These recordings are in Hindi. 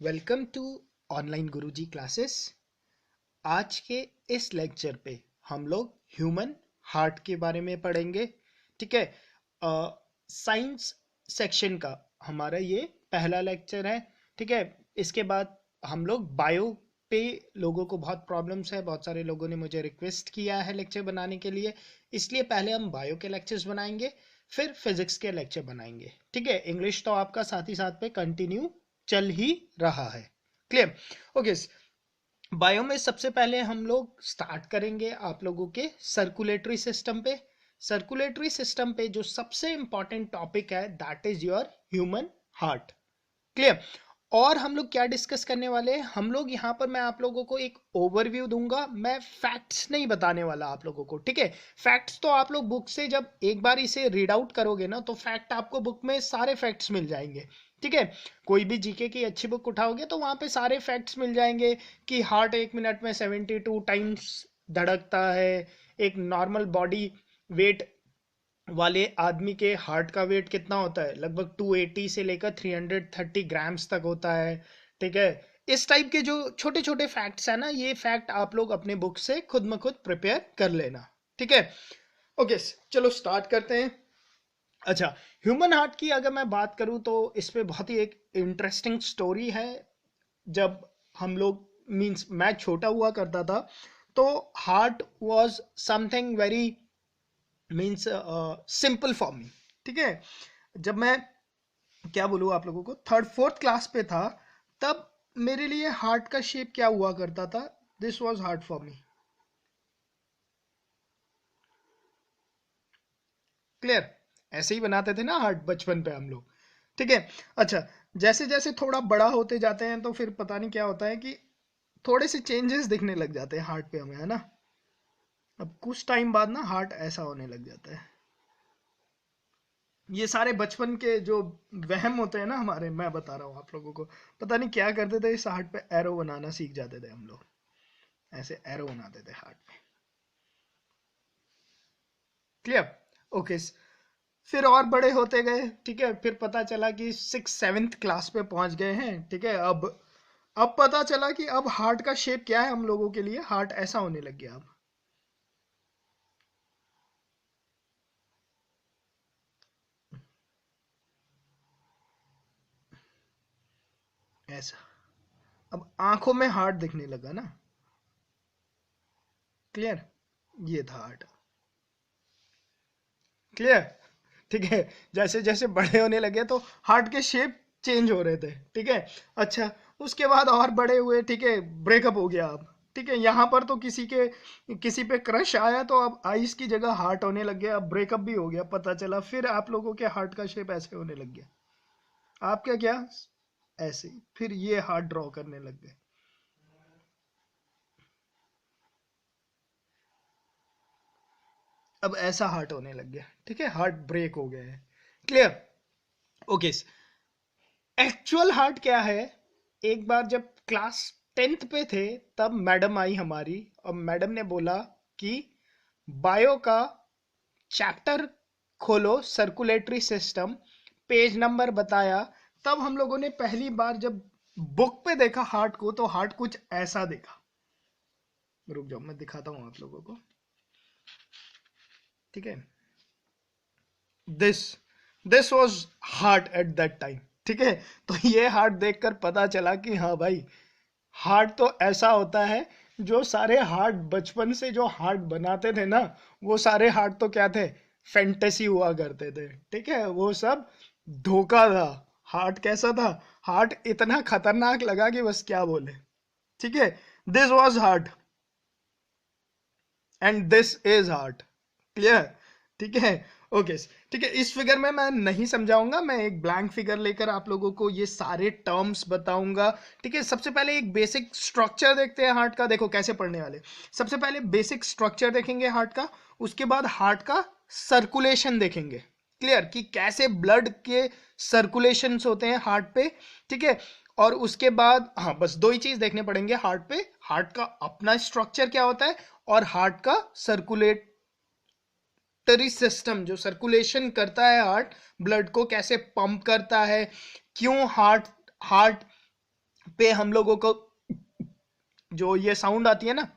Welcome to online Guruji classes. आज के इस लेक्चर पे हम लोग ह्यूमन हार्ट के बारे में पढ़ेंगे। ठीक है, साइंस सेक्शन का हमारा ये पहला लेक्चर है। ठीक है, इसके बाद हम लोग बायो पे लोगों को बहुत प्रॉब्लम्स है, बहुत सारे लोगों ने मुझे रिक्वेस्ट किया है लेक्चर बनाने के लिए, इसलिए पहले हम बायो के लेक्चर्स बनाएंगे, फिर फिजिक्स के लेक्चर बनाएंगे। ठीक है, इंग्लिश तो आपका साथ ही साथ पे कंटिन्यू चल ही रहा है। क्लियर? ओके, बायो में सबसे पहले हम लोग स्टार्ट करेंगे आप लोगों के सर्कुलेटरी सिस्टम पे। सर्कुलेटरी सिस्टम पे जो सबसे इंपॉर्टेंट टॉपिक है that is your human heart. Clear? और हम लोग क्या डिस्कस करने वाले हैं, हम लोग यहाँ पर मैं आप लोगों को एक ओवरव्यू दूंगा, मैं फैक्ट्स नहीं बताने वाला आप लोगों को। ठीक है, फैक्ट्स तो आप लोग बुक से जब एक बार इसे रीड आउट करोगे ना तो फैक्ट आपको बुक में सारे फैक्ट्स मिल जाएंगे। ठीक है, कोई भी जीके की अच्छी बुक उठाओगे तो वहां पे सारे फैक्ट्स मिल जाएंगे कि हार्ट 1 मिनट में 72 टाइम्स धड़कता है। एक नॉर्मल बॉडी वेट वाले आदमी के हार्ट का वेट कितना होता है, लगभग 280 से लेकर 330 ग्राम्स तक होता है। ठीक है, इस टाइप के जो छोटे छोटे फैक्ट्स है ना, ये फैक्ट आप लोग अपने बुक से खुद में खुद प्रिपेयर कर लेना। ठीक है, ओके, चलो स्टार्ट करते हैं। अच्छा, ह्यूमन हार्ट की अगर मैं बात करूं तो इस पे बहुत ही एक इंटरेस्टिंग स्टोरी है। जब हम लोग मींस मैं छोटा हुआ करता था तो heart was something very means simple for me. ठीक है, जब मैं क्या बोलूँ आप लोगों को, थर्ड फोर्थ क्लास पे था तब मेरे लिए हार्ट का शेप क्या हुआ करता था, this was heart for me. Clear? ऐसे ही बनाते थे ना हार्ट बचपन पे हम लोग। ठीक है, अच्छा, जैसे जैसे थोड़ा बड़ा होते जाते हैं तो फिर पता नहीं क्या होता है कि थोड़े से चेंजेस दिखने लग जाते हैं हार्ट पे हमें, है ना। अब कुछ टाइम बाद ना हार्ट ऐसा होने लग जाता है। ये सारे बचपन के जो वहम होते हैं ना हमारे, मैं बता रहा हूँ आप लोगों को। पता नहीं क्या करते थे, इस हार्ट पे एरो बनाना सीख जाते थे हम लोग, ऐसे एरो बनाते थे हार्ट पे। क्लियर? ओके, फिर और बड़े होते गए। ठीक है, फिर पता चला कि 6 7th क्लास पे पहुंच गए हैं। ठीक है, अब पता चला कि अब हार्ट का शेप क्या है हम लोगों के लिए, हार्ट ऐसा होने लग गया अब। ऐसा, अब आंखों में हार्ट दिखने लगा ना। क्लियर? ये था हार्ट। क्लियर? ठीक है, जैसे जैसे बड़े होने लगे तो हार्ट के शेप चेंज हो रहे थे। ठीक है, अच्छा, उसके बाद और बड़े हुए। ठीक है, ब्रेकअप हो गया अब। ठीक है, यहाँ पर तो किसी पे क्रश आया तो अब आइस की जगह हार्ट होने लग गया, अब ब्रेकअप भी हो गया पता चला, फिर आप लोगों के हार्ट का शेप ऐसे होने लग गया। आपका क्या? ऐसे ही फिर ये हार्ट ड्रॉ करने लग गए। अब ऐसा हार्ट होने लग गया। ठीक है, हार्ट ब्रेक हो गया है। क्लियर? ओके, एक्चुअल हार्ट क्या है, एक बार जब क्लास 10th पे थे तब मैडम आई हमारी और मैडम ने बोला कि बायो का चैप्टर खोलो, सर्कुलेटरी सिस्टम, पेज नंबर बताया। तब हम लोगों ने पहली बार जब बुक पे देखा हार्ट को तो हार्ट कुछ ऐसा देखा। रुक जाओ, मैं दिखाता हूं आप लोगों को। ठीक है, this this was heart at that time. ठीक है, तो ये हार्ट देखकर पता चला कि हाँ भाई, हार्ट तो ऐसा होता है। जो सारे हार्ट बचपन से जो हार्ट बनाते थे ना, वो सारे हार्ट तो क्या थे, फैंटेसी हुआ करते थे। ठीक है, वो सब धोखा था। हार्ट कैसा था, हार्ट इतना खतरनाक लगा कि बस क्या बोले। ठीक है, this was heart and this is heart. Clear? ठीक है, ओके, ठीक है, इस फिगर में मैं नहीं समझाऊंगा, मैं एक ब्लैंक फिगर लेकर आप लोगों को ये सारे टर्म्स बताऊंगा। ठीक है, सबसे पहले एक बेसिक स्ट्रक्चर देखते हैं हार्ट का। देखो कैसे पढ़ने वाले, सबसे पहले बेसिक स्ट्रक्चर देखेंगे हार्ट का, उसके बाद हार्ट का सर्कुलेशन देखेंगे। क्लियर? कि कैसे ब्लड के सर्कुलेशंस होते हैं हार्ट पे। ठीक है, और उसके बाद हाँ, बस दो ही चीज देखने पड़ेंगे हार्ट पे, हार्ट का अपना स्ट्रक्चर क्या होता है और हार्ट का सर्कुलेटरी सिस्टम जो सर्कुलेशन करता है, हार्ट ब्लड को कैसे पंप करता है, क्यों हार्ट हार्ट पे हम लोगों को जो ये साउंड आती है ना,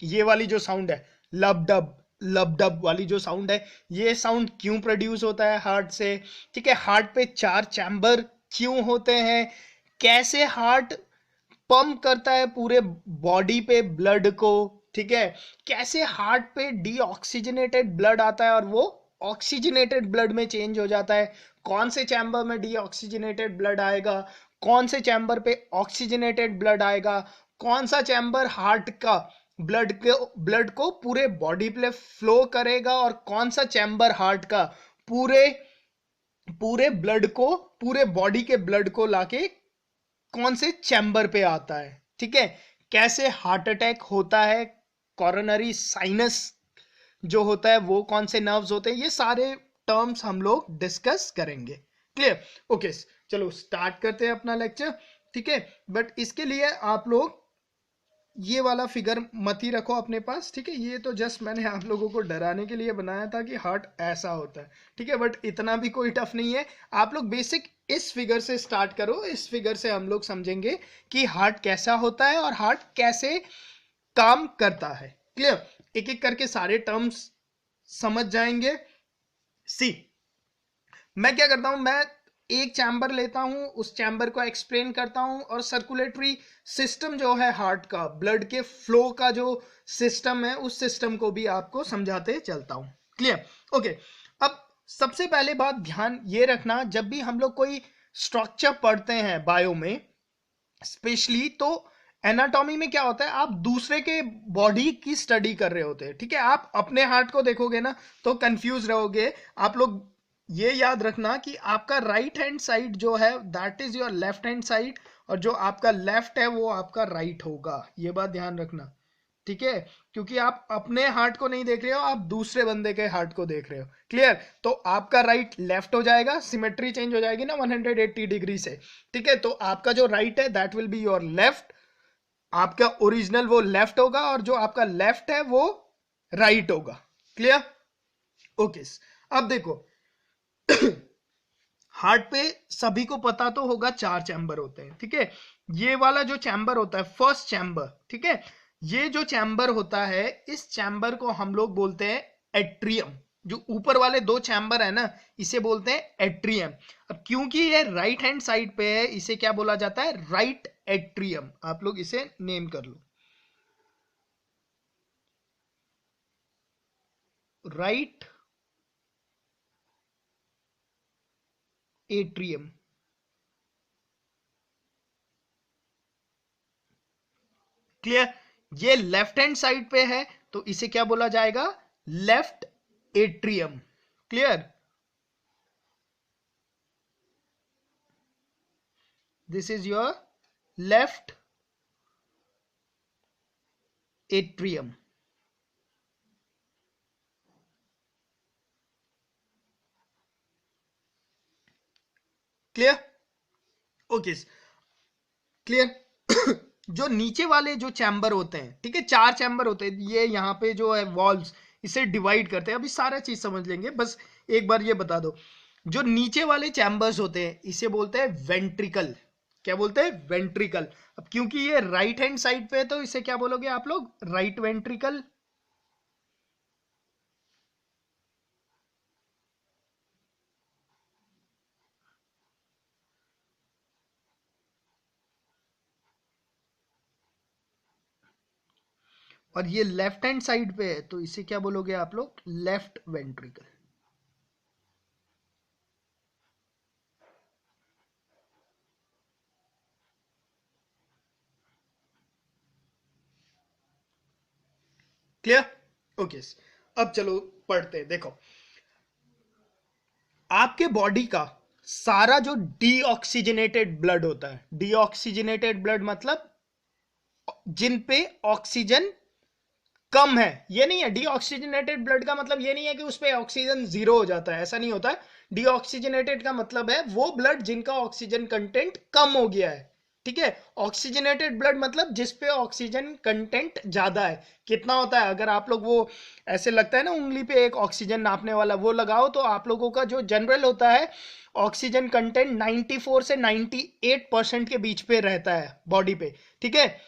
ये वाली जो साउंड है, लब डब लब डब वाली जो साउंड है, ये साउंड क्यों प्रोड्यूस होता है हार्ट से? ठीक है, हार्ट पे 4 चैम्बर क्यों होते हैं? कैसे हार्ट पंप करता है पूरे बॉडी पे ब्लड को? ठीक है, कैसे हार्ट पे डीऑक्सीजनेटेड ब्लड आता है और वो ऑक्सीजनेटेड ब्लड में चेंज हो जाता है? कौन से चैम्बर में डीऑक्सीजनेटेड ब्लड आएगा, कौन से चैम्बर पे ऑक्सीजनेटेड ब्लड आएगा, कौन सा चैम्बर हार्ट का ब्लड को पूरे बॉडी पे फ्लो करेगा, और कौन सा चैम्बर हार्ट का पूरे पूरे ब्लड को, पूरे बॉडी के ब्लड को लाके कौन से चैम्बर पे आता है? ठीक है, कैसे हार्ट अटैक होता है, कोरोनरी साइनस जो होता है वो कौन से नर्व्स होते हैं, ये सारे टर्म्स हम लोग डिस्कस करेंगे। क्लियर? ओके, चलो स्टार्ट करते हैं अपना लेक्चर। ठीक है, बट इसके लिए आप लोग ये वाला फिगर मत ही रखो अपने पास। ठीक है, ये तो जस्ट मैंने आप लोगों को डराने के लिए बनाया था कि हार्ट ऐसा होता है। ठीक है, बट इतना भी कोई टफ नहीं है। आप लोग बेसिक इस फिगर से स्टार्ट करो। इस फिगर से हम लोग समझेंगे कि हार्ट कैसा होता है और हार्ट कैसे काम करता है। क्लियर? एक एक करके सारे टर्म्स समझ जाएंगे। सी, मैं क्या करता हूं, मैं एक चैम्बर लेता हूं, उस चैम्बर को एक्सप्लेन करता हूं, और सर्कुलेटरी सिस्टम जो है हार्ट का, ब्लड के फ्लो का जो सिस्टम है, उस सिस्टम को भी आपको समझाते चलता हूं। क्लियर? ओके, अब सबसे पहले बात ध्यान ये रखना, जब भी हम लोग कोई स्ट्रक्चर पढ़ते हैं बायो में स्पेशली, तो एनाटॉमी में क्या होता है, आप दूसरे के बॉडी की स्टडी कर रहे होते हैं। ठीक है, आप अपने हार्ट को देखोगे ना तो कंफ्यूज रहोगे। आप लोग ये याद रखना कि आपका राइट हैंड साइड जो है that is your left hand side, और जो आपका लेफ्ट है वो आपका राइट होगा। ये बात ध्यान रखना। ठीक है, क्योंकि आप अपने हार्ट को नहीं देख रहे हो, आप दूसरे बंदे के हार्ट को देख रहे हो। क्लियर? तो आपका राइट लेफ्ट हो जाएगा, सिमेट्री चेंज हो जाएगी ना 180 डिग्री से। ठीक है, तो आपका जो राइट है that will be your left, आपका ओरिजिनल वो लेफ्ट होगा, और जो आपका लेफ्ट है वो राइट होगा। क्लियर? ओके, अब देखो हार्ट पे सभी को पता तो होगा 4 चैम्बर होते हैं। ठीक है, ये वाला जो चैम्बर होता है फर्स्ट चैम्बर, ठीक है, ये जो चैम्बर होता है, इस चैम्बर को हम लोग बोलते हैं एट्रियम। जो ऊपर वाले 2 चैम्बर है ना, इसे बोलते हैं एट्रियम। अब क्योंकि ये राइट हैंड साइड पे है, इसे क्या बोला जाता है? Right atrium. आप लोग इसे नेम कर लो, राइट एट्रियम। क्लियर? ये लेफ्ट हैंड साइड पे है तो इसे क्या बोला जाएगा? Left atrium. Clear? This is your left atrium. Clear? Okay, clear? जो नीचे वाले जो चैम्बर होते हैं, ठीक है, 4 चैम्बर होते हैं, ये यहाँ पे जो है वॉल्व्स, इसे डिवाइड करते हैं। अभी सारा चीज समझ लेंगे, बस एक बार ये बता दो। जो नीचे वाले चैम्बर्स होते हैं इसे बोलते हैं वेंट्रिकल। क्या बोलते हैं? वेंट्रिकल। अब क्योंकि ये राइट हैंड साइड पे है तो इसे क्या बोलोगे आप लोग? Right ventricle. और ये लेफ्ट हैंड साइड पे है तो इसे क्या बोलोगे आप लोग? Left ventricle. क्लियर? ओके, अब चलो पढ़ते हैं। देखो, आपके बॉडी का सारा जो डीऑक्सीजनेटेड ब्लड होता है, डीऑक्सीजनेटेड ब्लड मतलब जिन पे ऑक्सीजन कम है, ये नहीं है। डीऑक्सीजनेटेड ब्लड का मतलब ये नहीं है कि उस पे ऑक्सीजन 0 हो जाता है, ऐसा नहीं होता है। डीऑक्सीजनेटेड का मतलब है वो ब्लड जिनका ऑक्सीजन कंटेंट कम हो गया है। ठीक है, ऑक्सीजनेटेड ब्लड मतलब जिस पे ऑक्सीजन कंटेंट ज्यादा है। कितना होता है? अगर आप लोग वो ऐसे लगता है ना उंगली पे एक ऑक्सीजन नापने वाला, वो लगाओ तो आप लोगों का जो जनरल होता है ऑक्सीजन कंटेंट 94 से 98% के बीच पे रहता है बॉडी पे, ठीक है।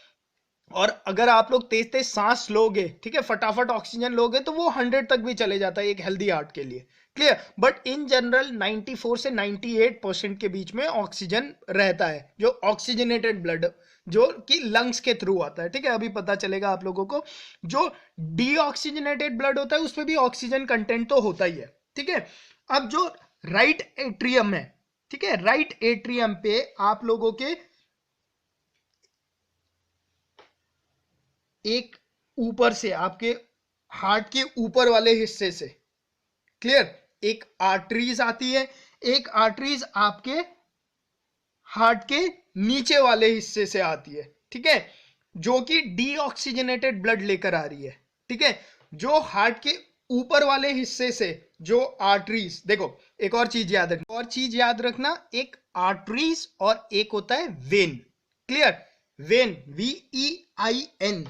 और अगर आप लोग तेज तेज सांस लोगे, ठीक है, फटाफट ऑक्सीजन लोगे, तो वो 100 तक भी चले जाता है एक हेल्दी हार्ट के लिए, क्लियर। बट इन जनरल 94 से 98% के बीच में ऑक्सीजन रहता है, जो ऑक्सीजनेटेड ब्लड जो कि लंग्स के थ्रू आता है, ठीक है। अभी पता चलेगा आप लोगों को। जो डीऑक्सीजनेटेड ब्लड होता है उसमें भी ऑक्सीजन कंटेंट तो होता ही है, ठीक है। अब जो राइट एट्रियम है, ठीक है, राइट एट्रियम पे आप लोगों के एक ऊपर से, आपके हार्ट के ऊपर वाले हिस्से से, क्लियर, एक आर्टरीज आती है, एक आर्टरीज आपके हार्ट के नीचे वाले हिस्से से आती है, ठीक है, जो कि डीऑक्सीजनेटेड ब्लड लेकर आ रही है, ठीक है। जो हार्ट के ऊपर वाले हिस्से से जो आर्टरीज, देखो एक और चीज याद रखना, एक आर्टरीज और एक होता है वेन, क्लियर। वेन, VEIN,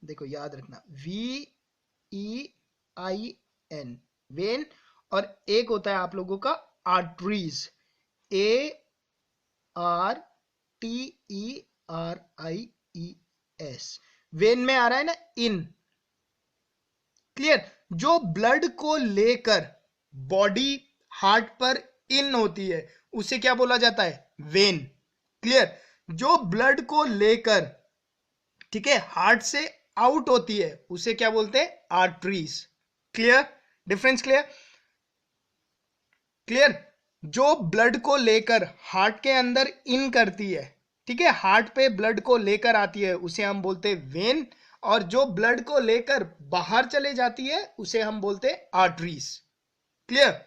देखो याद रखना, VEIN, वेन, और एक होता है आप लोगों का आर्टरीज, ARTERIES। वेन में आ रहा है ना इन, क्लियर। जो ब्लड को लेकर बॉडी हार्ट पर इन होती है उसे क्या बोला जाता है, वेन, क्लियर। जो ब्लड को लेकर, ठीक है, हार्ट से आउट होती है उसे क्या बोलते हैं, arteries, clear. Difference clear, clear. जो ब्लड को लेकर हार्ट के अंदर इन करती है, ठीक है, हार्ट पे ब्लड को लेकर आती है उसे हम बोलते हैं वेन, और जो ब्लड को लेकर बाहर चले जाती है उसे हम बोलते हैं आर्टरीज, क्लियर।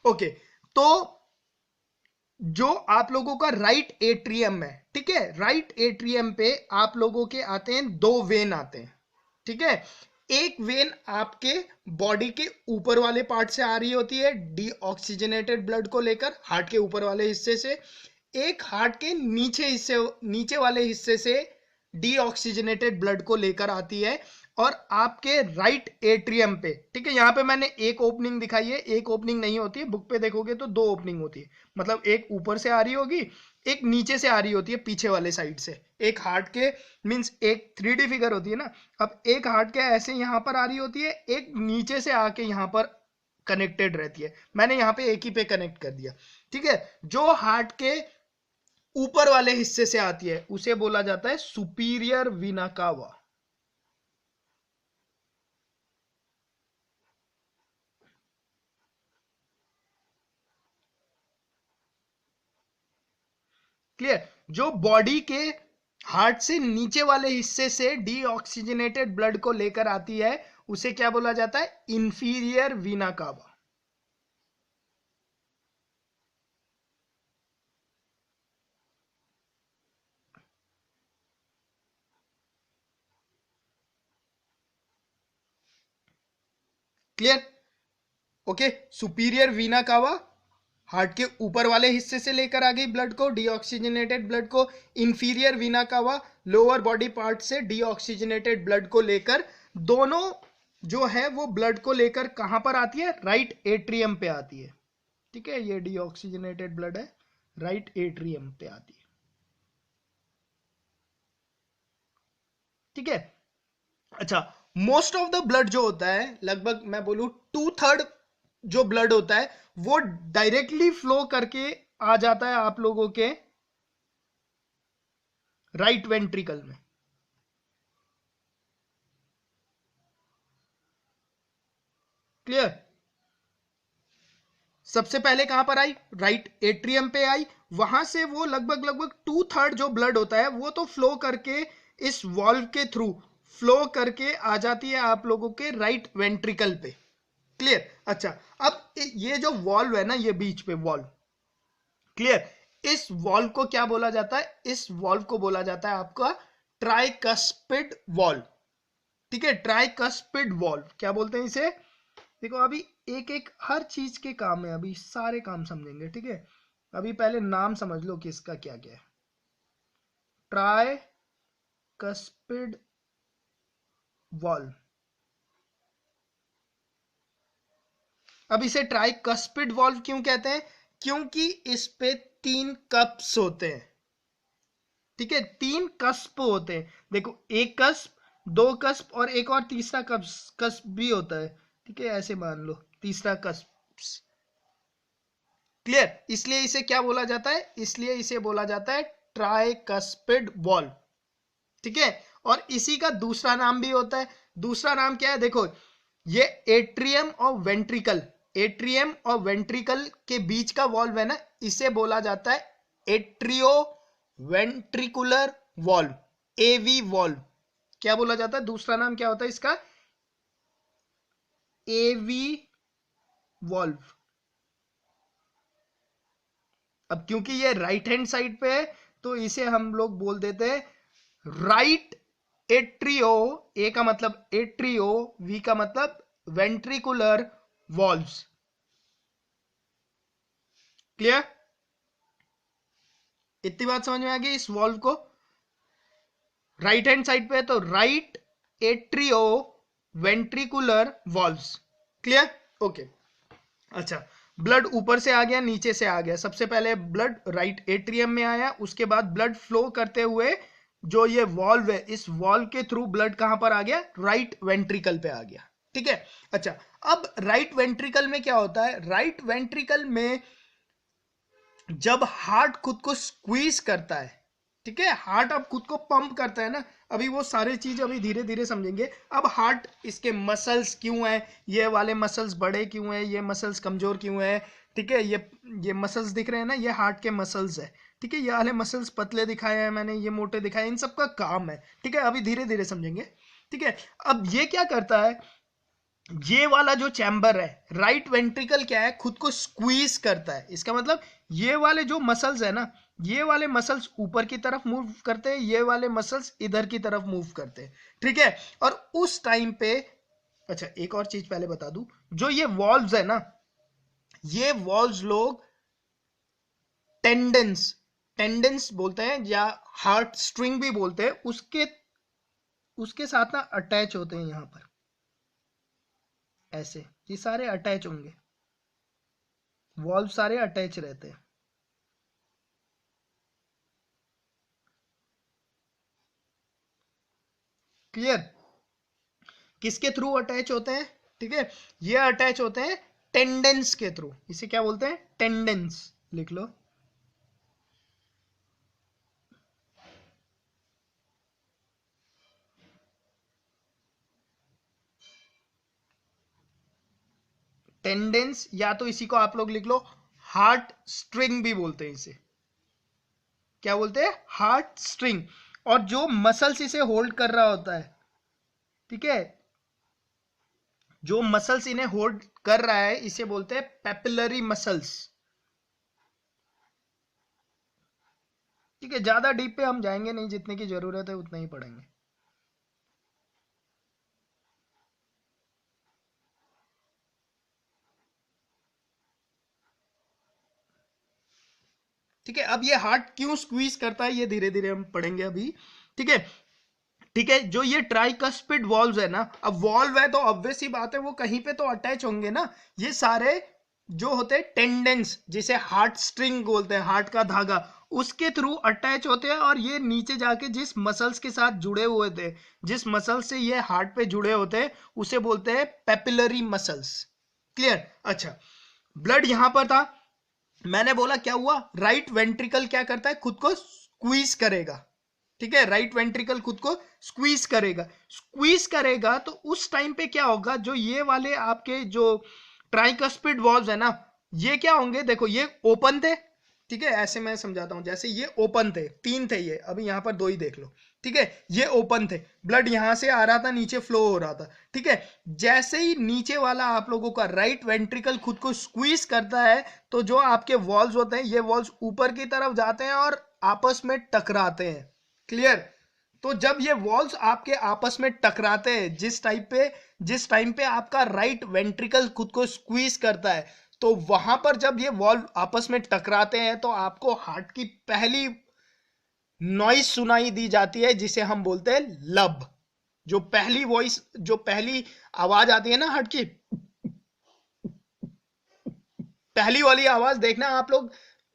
ओके, तो जो आप लोगों का राइट एट्रियम है, ठीक है, राइट एट्रियम पे आप लोगों के आते हैं दो वेन आते हैं, ठीक है। एक वेन आपके बॉडी के ऊपर वाले पार्ट से आ रही होती है डीऑक्सीजनेटेड ब्लड को लेकर हार्ट के ऊपर वाले हिस्से से, एक हार्ट के नीचे वाले हिस्से से डीऑक्सीजनेटेड ब्लड को लेकर आती है, और आपके राइट एट्रियम पे, ठीक है, यहां पे मैंने एक ओपनिंग दिखाई है, एक ओपनिंग नहीं होती है, बुक पे देखोगे तो दो ओपनिंग होती है, मतलब एक ऊपर से आ रही होगी, एक नीचे से आ रही होती है पीछे वाले साइड से। एक हार्ट के मींस एक 3D फिगर होती है ना, अब एक हार्ट के ऐसे यहां पर आ रही होती है, एक नीचे से आके यहां पर कनेक्टेड रहती है, मैंने यहां पे एक ही पे कनेक्ट कर दिया, ठीक है। जो हार्ट के ऊपर वाले हिस्से से आती है उसे बोला जाता है सुपीरियर वीना कावा, क्लियर। जो बॉडी के हार्ट से नीचे वाले हिस्से से डीऑक्सीजनेटेड ब्लड को लेकर आती है उसे क्या बोला जाता है, इंफीरियर वीना कावा, क्लियर। ओके, सुपीरियर वीना कावा हार्ट के ऊपर वाले हिस्से से लेकर आ गई ब्लड को, डीऑक्सीजनेटेड ब्लड को। इंफीरियर वीना कावा लोअर बॉडी पार्ट से डीऑक्सीजनेटेड ब्लड को लेकर, दोनों जो है वो ब्लड को लेकर कहां पर आती है, राइट एट्रियम पे आती है, ठीक है। ये डीऑक्सीजनेटेड ब्लड है, राइट एट्रियम पे आती है, ठीक है। अच्छा, मोस्ट ऑफ द ब्लड जो होता है, लगभग मैं बोलूं 2/3 जो ब्लड होता है वो डायरेक्टली फ्लो करके आ जाता है आप लोगों के राइट वेंट्रिकल में, क्लियर। सबसे पहले कहां पर आई, राइट एट्रियम पे आई, वहां से वो लगभग लगभग 2/3 जो ब्लड होता है वो तो फ्लो करके इस वॉल्व के थ्रू फ्लो करके आ जाती है आप लोगों के राइट वेंट्रिकल पे, क्लियर। अच्छा, अब ये जो वॉल्व है ना, ये बीच पे वॉल्व, क्लियर, इस वॉल्व को क्या बोला जाता है, इस वॉल्व को बोला जाता है आपका ट्राइकस्पिड वॉल्व, ठीक है। ट्राइकस्पिड वॉल्व क्या बोलते हैं इसे, देखो अभी एक एक हर चीज के काम है, अभी सारे काम समझेंगे, ठीक है। अभी पहले नाम समझ लो कि इसका क्या क्या है, ट्राइकस्पिड वॉल्व। अब इसे ट्राइकस्पिड वॉल्व क्यों कहते हैं? क्योंकि इस पे 3 कप्स होते हैं, ठीक है, 3 कस्प होते हैं। देखो, एक कस्प, 2 कस्प और एक और तीसरा कस्प कस्प भी होता है, ठीक है, ऐसे मान लो तीसरा कस्प। क्लियर? इसलिए इसे क्या बोला जाता है? इसलिए इसे बोला जाता है ट्राइकस्पिड वॉल्व, ठीक है। और इसी का दूसरा नाम भी होता है। दूसरा नाम क्या है? देखो, ये एट्रियम और वेंट्रिकल, एट्रियम और वेंट्रिकल के बीच का वॉल्व है ना, इसे बोला जाता है एट्रियो वेंट्रिकुलर वॉल्व, एवी वॉल्व। क्या बोला जाता है? दूसरा नाम क्या होता है इसका? एवी वॉल्व। अब क्योंकि ये राइट हैंड साइड पे है तो इसे हम लोग बोल देते हैं राइट एट्रियो, ए का मतलब एट्रियो, वी का मतलब वेंट्रिकुलर वॉल्व्स। क्लियर? इतनी बात समझ में आ गई इस वॉल्व को? राइट हैंड साइड पे है तो right atrio ventricular valves. Clear? Okay. अच्छा, ब्लड ऊपर से आ गया, नीचे से आ गया। सबसे पहले ब्लड राइट एट्रियम में आया, उसके बाद ब्लड फ्लो करते हुए जो ये वॉल्व है, इस वॉल्व के थ्रू ब्लड कहां पर आ गया? राइट वेंट्रिकल पे आ गया, ठीक है। अच्छा, अब राइट वेंट्रिकल में क्या होता है? राइट वेंट्रिकल में जब हार्ट खुद को स्क्वीज करता है, ठीक है, हार्ट अब खुद को पंप करता है ना, अभी वो सारी चीज अभी धीरे धीरे समझेंगे। अब हार्ट, इसके मसल्स क्यों है, ये वाले मसल्स बड़े क्यों है, ये मसल्स कमजोर क्यों है, ठीक है, ये मसल्स दिख रहे हैं ना, ये हार्ट के मसल्स है, ठीक है। ये वाले मसल्स पतले दिखाए हैं मैंने, ये मोटे दिखाए, इन सब का काम है, ठीक है, अभी धीरे धीरे समझेंगे, ठीक है। अब ये क्या करता है? ये वाला जो चैम्बर है, राइट वेंट्रिकल क्या है? खुद को स्क्वीज करता है। इसका मतलब ये वाले जो मसल्स है ना, ये वाले मसल्स ऊपर की तरफ मूव करते हैं, ये वाले मसल्स इधर की तरफ मूव करते हैं, ठीक है। और उस टाइम पे, अच्छा एक और चीज पहले बता दूं, जो ये वॉल्व्स है ना, ये वॉल्व्स लोग टेंडेंस, टेंडेंस बोलते हैं या हार्ट स्ट्रिंग भी बोलते हैं, उसके उसके साथ ना अटैच होते हैं यहां पर, ऐसे ये सारे अटैच होंगे, वॉल्व सारे अटैच रहते हैं। क्लियर? किसके थ्रू अटैच होते हैं? ठीक है, ये अटैच होते हैं टेंडेंस के थ्रू। इसे क्या बोलते हैं? टेंडेंस। लिख लो। टेंडेंस, या तो इसी को आप लोग लिख लो हार्ट स्ट्रिंग भी बोलते हैं इसे। क्या बोलते हैं? Heart string. और जो मसल्स इसे होल्ड कर रहा होता है, ठीक है, जो मसल्स इन्हें होल्ड कर रहा है, इसे बोलते हैं पेपिलरी मसल्स। ठीक है, ज्यादा डीप पे हम जाएंगे नहीं, जितने की जरूरत है उतना ही पढ़ेंगे। ठीक है, अब ये हार्ट क्यों स्क्वीज करता है ये धीरे धीरे हम पढ़ेंगे अभी। ठीक है, ठीक है, जो ये ट्राइकस्पिड वॉल्व्स है ना, अब वॉल्व है तो ऑब्वियस ही बात है वो कहीं पे तो अटैच होंगे ना। ये सारे जो होते हैं टेंडेंस, जिसे हार्ट स्ट्रिंग बोलते हैं, हार्ट का धागा, उसके थ्रू अटैच होते हैं, और ये नीचे जाके जिस मसल्स के साथ जुड़े हुए थे, जिस मसल से ये हार्ट पे जुड़े होते हैं, उसे बोलते हैं पेपिलरी मसल्स। क्लियर? अच्छा, ब्लड यहां पर था, मैंने बोला क्या हुआ? राइट वेंट्रिकल क्या करता है? खुद को स्क्वीज करेगा। ठीक है, राइट वेंट्रिकल खुद को स्क्वीज करेगा। स्क्वीज करेगा तो उस टाइम पे क्या होगा? जो ये वाले आपके जो ट्राइकस्पिड वॉल्व्स है ना, ये क्या होंगे? देखो, ये ओपन थे, ठीक है, ऐसे मैं समझाता हूं, जैसे ये ओपन थे, 3 थे ये, अभी यहां पर 2 ही देख लो। ठीक है, ये ओपन थे, ब्लड यहां से आ रहा था, नीचे फ्लो हो रहा था। ठीक है, जैसे ही नीचे वाला आप लोगों का राइट वेंट्रिकल खुद को स्क्वीज करता है, तो जो आपके वॉल्व्स होते हैं, ये वॉल्व्स ऊपर की तरफ जाते हैं और आपस में टकराते हैं। क्लियर? तो जब ये वॉल्व्स आपके आपस में टकराते हैं, जिस टाइम पे आपका राइट वेंट्रिकल खुद को स्क्वीज करता है, तो वहां पर जब ये वॉल्व आपस में टकराते हैं, तो आपको हार्ट की पहली नॉइस सुनाई दी जाती है, जिसे हम बोलते हैं लब। जो पहली वॉइस, जो पहली आवाज आती है ना हार्ट की, पहली वाली आवाज देखना आप लोग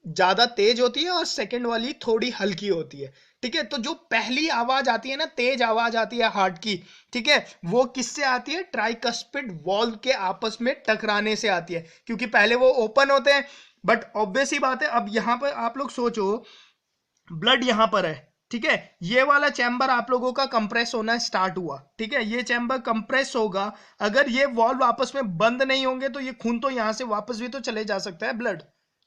ज्यादा तेज होती है और सेकंड वाली थोड़ी हल्की होती है, ठीक है। तो जो पहली आवाज आती है ना, तेज आवाज आती है हार्ट की, ठीक है, वो किससे आती है? ट्राइकस्पिड वॉल्व के आपस में टकराने से आती है, क्योंकि पहले वो ओपन होते हैं। बट ऑब्वियस ही बात है, अब यहां पर आप लोग सोचो, ब्लड यहां पर है, ठीक है, ये वाला चैम्बर आप लोगों का कंप्रेस होना स्टार्ट हुआ, ठीक है, ये चैम्बर कंप्रेस होगा। अगर ये वॉल्व आपस में बंद नहीं होंगे तो ये खून तो यहां से वापस भी तो चले जा सकता है, ब्लड,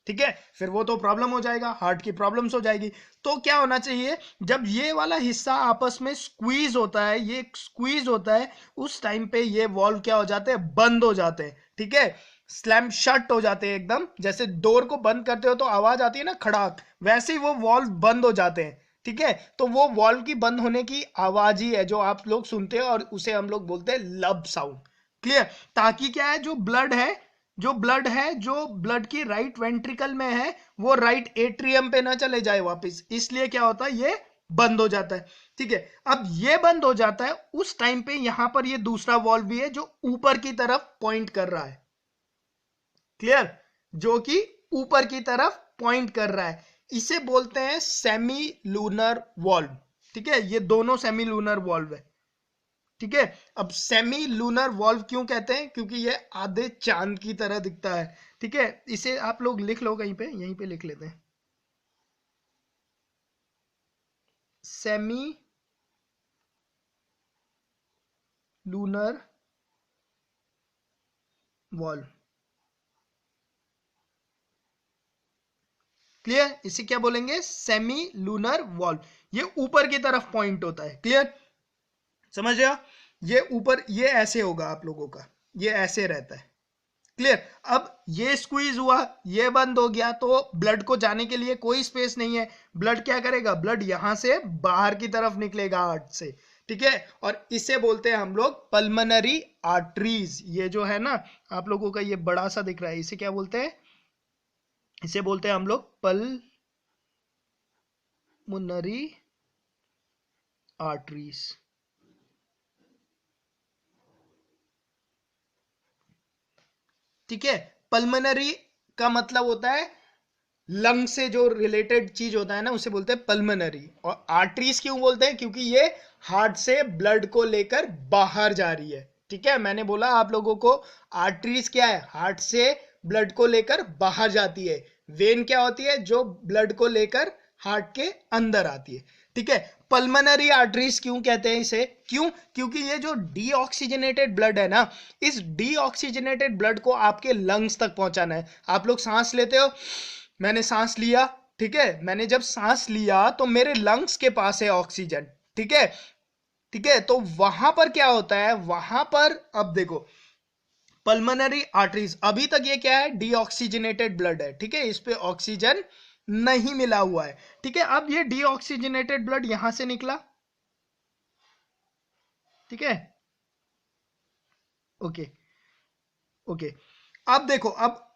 ठीक है, फिर वो तो प्रॉब्लम हो जाएगा, हार्ट की प्रॉब्लम्स हो जाएगी। तो क्या होना चाहिए, जब ये वाला हिस्सा आपस में स्क्वीज होता है, ये स्क्वीज होता है, उस टाइम पे ये वॉल्व क्या हो जाते हैं? बंद हो जाते हैं, ठीक है, स्लैम शट हो जाते हैं, एकदम जैसे डोर को बंद करते हो तो आवाज आती है ना खड़ाक, वैसे ही वो वॉल्व बंद हो जाते हैं, ठीक है। तो वो वॉल्व की बंद होने की आवाज ही है जो आप लोग सुनते हैं, और उसे हम लोग बोलते हैं लब साउंड। क्लियर? ताकि क्या है, जो ब्लड की राइट वेंट्रिकल में है वो राइट एट्रियम पे ना चले जाए वापस, इसलिए क्या होता है, ये बंद हो जाता है, ठीक है। अब ये बंद हो जाता है, उस टाइम पे यहां पर ये दूसरा वॉल्व भी है जो ऊपर की तरफ पॉइंट कर रहा है। क्लियर? जो कि ऊपर की तरफ पॉइंट कर रहा है, इसे बोलते हैं सेमी लूनर वॉल्व, ठीक है, ये दोनों सेमी लूनर वॉल्व है, ठीक है। अब सेमी लूनर वॉल्व क्यों कहते हैं? क्योंकि ये आधे चांद की तरह दिखता है, ठीक है। इसे आप लोग लिख लो कहीं पे, यहीं पे लिख लेते हैं, सेमी लूनर वॉल्व। क्लियर? इसे क्या बोलेंगे? Semi lunar valve. ये ऊपर की तरफ पॉइंट होता है। क्लियर? समझ गया? ये ऊपर, ये ऐसे होगा आप लोगों का, ये ऐसे रहता है। क्लियर? अब ये स्क्वीज हुआ, ये बंद हो गया, तो ब्लड को जाने के लिए कोई स्पेस नहीं है। ब्लड क्या करेगा? ब्लड यहां से बाहर की तरफ निकलेगा हार्ट से, ठीक है। और इसे बोलते हैं हम लोग पल्मोनरी आर्टरीज। ये जो है ना आप लोगों का, ये बड़ा सा दिख रहा है, इसे क्या बोलते हैं? इसे बोलते हैं हम लोग पल्मोनरी आर्टरीज। ठीक है, पल्मोनरी का मतलब होता है लंग से जो रिलेटेड चीज होता है ना, उसे बोलते हैं पल्मोनरी। और आर्टरीज क्यों बोलते हैं? क्योंकि ये हार्ट से ब्लड को लेकर बाहर जा रही है, ठीक है। मैंने बोला आप लोगों को, आर्टरीज क्या है? हार्ट से ब्लड को लेकर बाहर जाती है। वेन क्या होती है? जो ब्लड को लेकर हार्ट के अंदर आती है, ठीक है। पल्मोनरी आर्टरीज क्यों कहते हैं इसे? क्यों? क्योंकि ये जो डीऑक्सीजनेटेड ब्लड है ना, इस डीऑक्सीजनेटेड ब्लड को आपके लंग्स तक पहुंचाना है। आप लोग सांस लेते हो, मैंने सांस लिया, ठीक है, मैंने जब सांस लिया तो मेरे लंग्स के पास है ऑक्सीजन, ठीक है, ठीक है। तो वहां पर क्या होता है, वहां पर अब देखो, पल्मोनरी आर्टरीज, अभी तक ये क्या है? डीऑक्सीजनेटेड ब्लड है, ठीक है, इस पे ऑक्सीजन नहीं मिला हुआ है, ठीक है। अब ये डीऑक्सीजनेटेड ब्लड यहां से निकला, ठीक है, ओके ओके। अब देखो, अब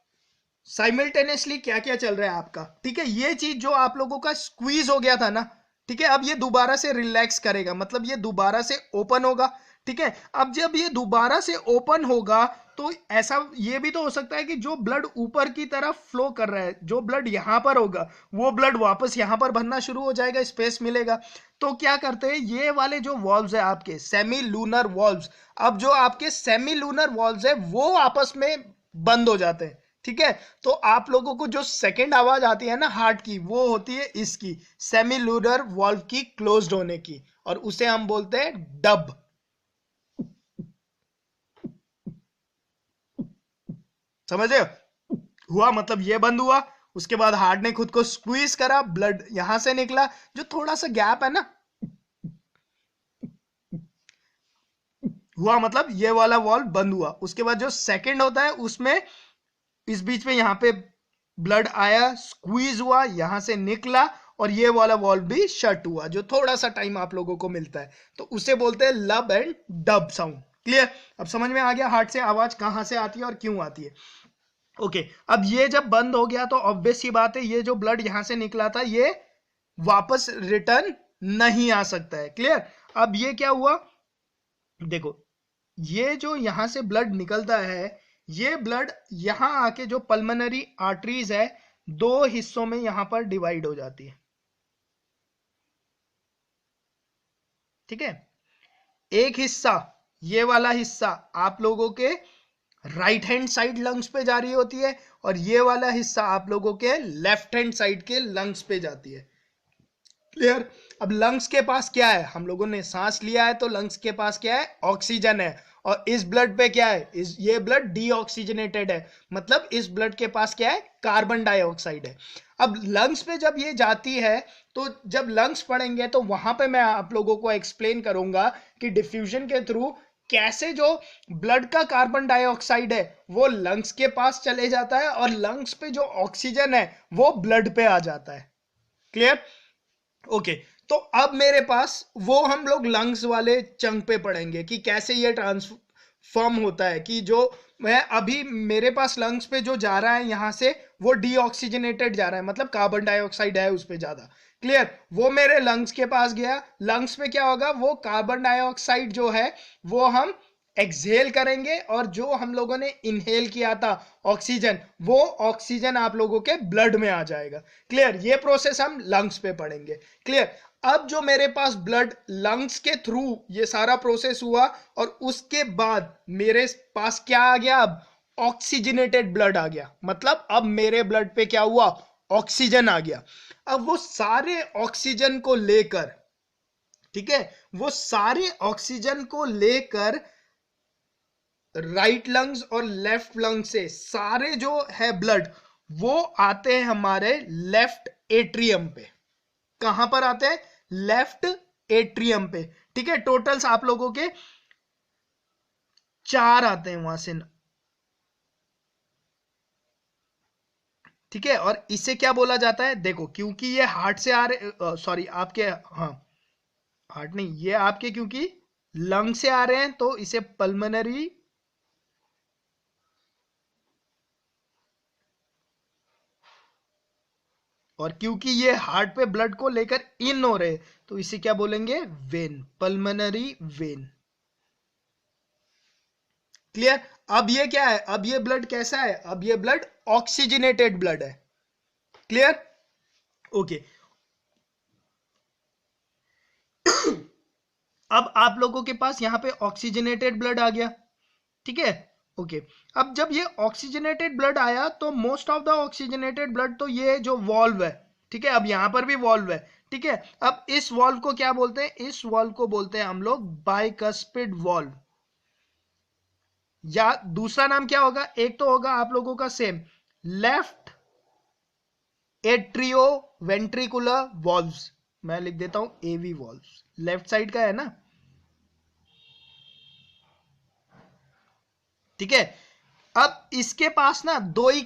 साइमल्टेनियसली क्या क्या चल रहा है आपका, ठीक है। ये चीज जो आप लोगों का स्क्वीज हो गया था ना, ठीक है, अब ये दोबारा से रिलैक्स करेगा, मतलब ये दोबारा से ओपन होगा, ठीक है। अब जब ये दोबारा से ओपन होगा तो ऐसा ये भी तो हो सकता है कि जो ब्लड ऊपर की तरफ फ्लो कर रहा है, जो ब्लड यहां पर होगा, वो ब्लड वापस यहां पर भरना शुरू हो जाएगा, स्पेस मिलेगा। तो क्या करते हैं ये वाले जो वॉल्व्स है आपके सेमी लूनर वॉल्व्स, अब जो आपके सेमी लूनर वॉल्व्स है वो आपस में बंद हो जाते हैं, ठीक है। तो आप लोगों को जो सेकंड आवाज आती है ना हार्ट की, वो होती है इसकी, सेमी लूनर वॉल्व की क्लोज्ड होने की, और उसे हम बोलते हैं डब। समझे? हुआ मतलब ये बंद हुआ, उसके बाद हार्ट ने खुद को स्क्वीज करा, ब्लड यहां से निकला, जो थोड़ा सा गैप है ना, हुआ मतलब ये वाला वॉल्व बंद हुआ। उसके बाद जो सेकंड होता है उसमें इस बीच में यहां पे ब्लड आया, स्क्वीज हुआ, यहां से निकला, और ये वाला वॉल्व भी शट हुआ, जो थोड़ा सा टाइम आप लोगों को मिलता है, तो उसे बोलते हैं लब एंड डब साउंड। क्लियर? अब समझ में आ गया हार्ट से आवाज कहां से आती है और क्यों आती है। ओके, अब ये जब बंद हो गया तो ऑब्वियस सी बात है, ये जो ब्लड यहां से निकला था ये वापस रिटर्न नहीं आ सकता है। क्लियर? अब ये क्या हुआ, देखो, ये जो यहां से ब्लड निकलता है, ये ब्लड यहां आके जो पल्मोनरी आर्टरीज है दो हिस्सों में यहां पर डिवाइड हो जाती है, ठीक है। एक हिस्सा, ये वाला हिस्सा आप लोगों के राइट हैंड साइड लंग्स पे जा रही होती है और ये वाला हिस्सा आप लोगों के लेफ्ट हैंड साइड के लंग्स पे जाती है। क्लियर। अब लंग्स के पास क्या है, हम लोगों ने सांस लिया है तो लंग्स के पास क्या है, ऑक्सीजन है। और इस ब्लड पे क्या है, ये ब्लड डीऑक्सीजनेटेड है, मतलब इस ब्लड के पास क्या है, कार्बन डाइऑक्साइड है। अब लंग्स पे जब ये जाती है तो जब लंग्स पढ़ेंगे तो वहां पे मैं आप लोगों को एक्सप्लेन करूंगा कि डिफ्यूजन के थ्रू कैसे जो ब्लड का कार्बन डाइऑक्साइड है वो लंग्स के पास चले जाता है और लंग्स पे जो ऑक्सीजन है वो ब्लड पे आ जाता है। क्लियर। ओके तो अब मेरे पास वो हम लोग लंग्स वाले चंक पे पढ़ेंगे कि कैसे ये ट्रांसफॉर्म होता है, कि जो मैं अभी मेरे पास लंग्स पे जो जा रहा है यहां से वो डीऑक्सीजनेटेड जा रहा है, मतलब कार्बन डाइऑक्साइड है उस पे ज्यादा। क्लियर। वो मेरे लंग्स के पास गया, लंग्स पे क्या होगा, वो कार्बन डाइऑक्साइड जो है वो हम एक्सहेल करेंगे और जो हम लोगों ने इनहेल किया था ऑक्सीजन, वो ऑक्सीजन आप लोगों के ब्लड में आ जाएगा। क्लियर। ये प्रोसेस हम लंग्स पे पढ़ेंगे। क्लियर। अब जो मेरे पास ब्लड लंग्स के थ्रू ये सारा प्रोसेस हुआ और उसके बाद मेरे पास क्या आ गया, अब ऑक्सीजनेटेड ब्लड आ गया, मतलब अब मेरे ब्लड पे क्या हुआ, ऑक्सीजन आ गया। अब वो सारे ऑक्सीजन को लेकर, ठीक है, वो सारे ऑक्सीजन को लेकर राइट लंग्स और लेफ्ट लंग से सारे जो है ब्लड वो आते हैं हमारे लेफ्ट एट्रियम पे। कहां पर आते हैं, लेफ्ट एट्रियम पे। ठीक है, टोटल्स आप लोगों के 4 आते हैं वहां से। ठीक है, और इसे क्या बोला जाता है, देखो क्योंकि ये हार्ट से आ रहे, सॉरी आपके, हाँ हार्ट नहीं, ये आपके क्योंकि लंग से आ रहे हैं तो इसे पल्मोनरी और क्योंकि ये हार्ट पे ब्लड को लेकर इन हो रहे तो इसे क्या बोलेंगे, वेन, पल्मोनरी वेन। क्लियर। अब ये क्या है, अब ये ब्लड कैसा है, अब ये ब्लड ऑक्सीजनेटेड ब्लड है। क्लियर। ओके अब आप लोगों के पास यहां पे ऑक्सीजनेटेड ब्लड आ गया। ठीक है। ओके अब जब ये ऑक्सीजनेटेड ब्लड आया तो most of the oxygenated blood तो ये जो वॉल्व है, ठीक है, अब यहां पर भी वॉल्व है। ठीक है, अब इस वॉल्व को क्या बोलते हैं, इस वॉल्व को बोलते हैं हम लोग बाइकस्पिड वॉल्व, या दूसरा नाम क्या होगा, एक तो होगा आप लोगों का same left atrio ventricular valves, मैं लिख देता हूं एवी वॉल्व्स, लेफ्ट साइड का है ना। ठीक है, अब इसके पास ना 2 ही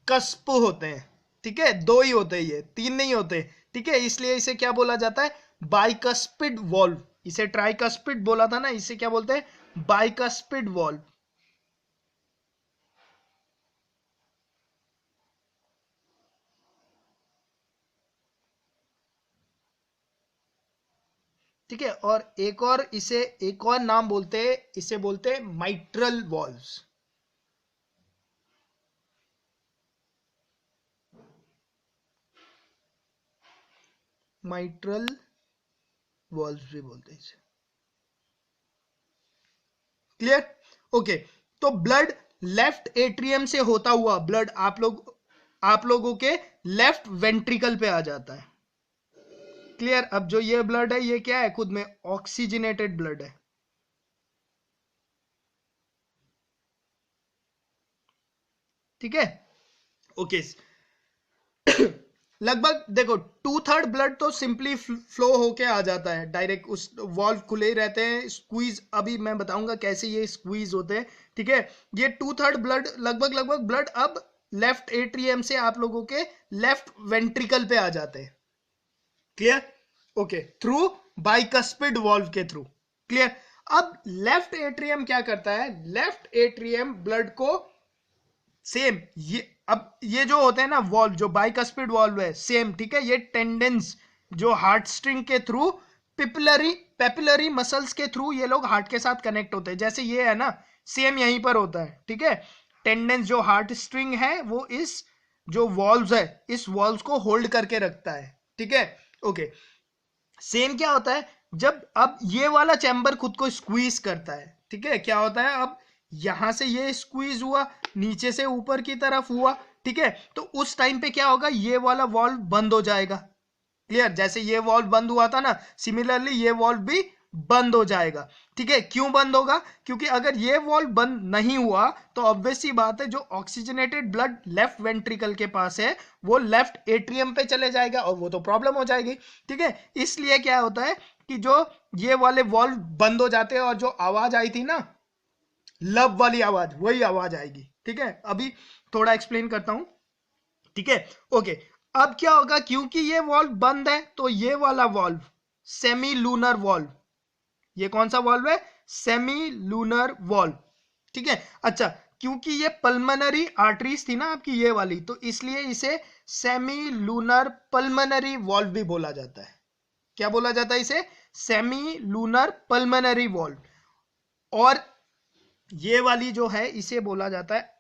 कस्प होते हैं। ठीक है, 2 ही होते हैं, ये 3 नहीं होते। ठीक है, इसलिए इसे क्या बोला जाता है, बाइकस्पिड वॉल्व। इसे ट्राइकस्पिड बोला था ना, इसे क्या बोलते हैं, बाइकस्पिड वॉल्व। ठीक है, और एक और इसे एक और नाम बोलते हैं, इसे बोलते हैं माइट्रल वॉल्व्स। माइट्रल वॉल्व्स भी बोलते हैं इसे। क्लियर। ओके तो ब्लड लेफ्ट एट्रियम से होता हुआ ब्लड आप लोगों के लेफ्ट वेंट्रिकल पे आ जाता है। क्लियर। अब जो ये ब्लड है ये क्या है, खुद में ऑक्सीजनेटेड ब्लड है। ठीक है। ओके लगभग देखो 2/3 ब्लड तो सिंपली फ्लो होके आ जाता है डायरेक्ट, उस वॉल्व खुले ही रहते हैं। स्क्वीज अभी मैं बताऊंगा कैसे ये स्क्वीज होते हैं। ठीक है, ये 2/3 ब्लड लगभग ब्लड अब लेफ्ट एट्रियम से आप लोगों के लेफ्ट वेंट्रिकल पे आ जाते हैं। Clear. Okay through bicuspid valve के थ्रू। क्लियर। अब लेफ्ट एट्रियम क्या करता है, लेफ्ट एट्रियम ब्लड को सेम ये, अब ये जो होते हैं ना वॉल्व, जो बाइकस्पिड वॉल्व है सेम, ठीक है, ये टेंडेंस जो हार्ट स्ट्रिंग के थ्रू पेपिलरी मसल्स के थ्रू ये लोग हार्ट के साथ कनेक्ट होते हैं। जैसे ये है ना, सेम यहीं पर होता है, ठीक है। टेंडेंस जो हार्ट स्ट्रिंग है वो इस जो वॉल्व्स है इस वॉल्व्स को होल्ड करके रखता है, ठीक है। ओके, सेम क्या होता है जब अब ये वाला चैम्बर खुद को स्क्वीज करता है, ठीक है। क्या होता है, अब यहां से ये स्क्वीज हुआ, नीचे से ऊपर की तरफ हुआ, ठीक है। तो उस टाइम पे क्या होगा, ये वाला वॉल्व बंद हो जाएगा। क्लियर, जैसे ये वॉल्व बंद हुआ था ना, सिमिलरली ये वॉल्व भी बंद हो जाएगा, ठीक है। क्यों बंद होगा, क्योंकि अगर ये वॉल्व बंद नहीं हुआ तो ऑब्वियस सी बात है जो ऑक्सीजनेटेड ब्लड लेफ्ट वेंट्रिकल के पास है वो लेफ्ट एट्रियम पे चले जाएगा और वो तो प्रॉब्लम हो जाएगी, ठीक है। इसलिए क्या होता है कि जो ये वाले वॉल्व बंद हो जाते हैं और जो आवाज आई थी ना, लब वाली आवाज, वही आवाज आएगी, ठीक है। अभी थोड़ा एक्सप्लेन करता हूं, ठीक है। ओके, अब क्या होगा, क्योंकि ये वॉल्व बंद है तो ये वाला वॉल्व सेमी लूनर वॉल्व, ये कौन सा वॉल्व है, सेमी लूनर वॉल्व, ठीक है। अच्छा, क्योंकि ये पल्मनरी आर्टरीज थी ना आपकी ये वाली, तो इसलिए इसे सेमी लूनर पल्मनरी वॉल्व भी बोला जाता है। क्या बोला जाता है इसे, सेमी लूनर पल्मनरी वॉल्व। और ये वाली जो है इसे बोला जाता है,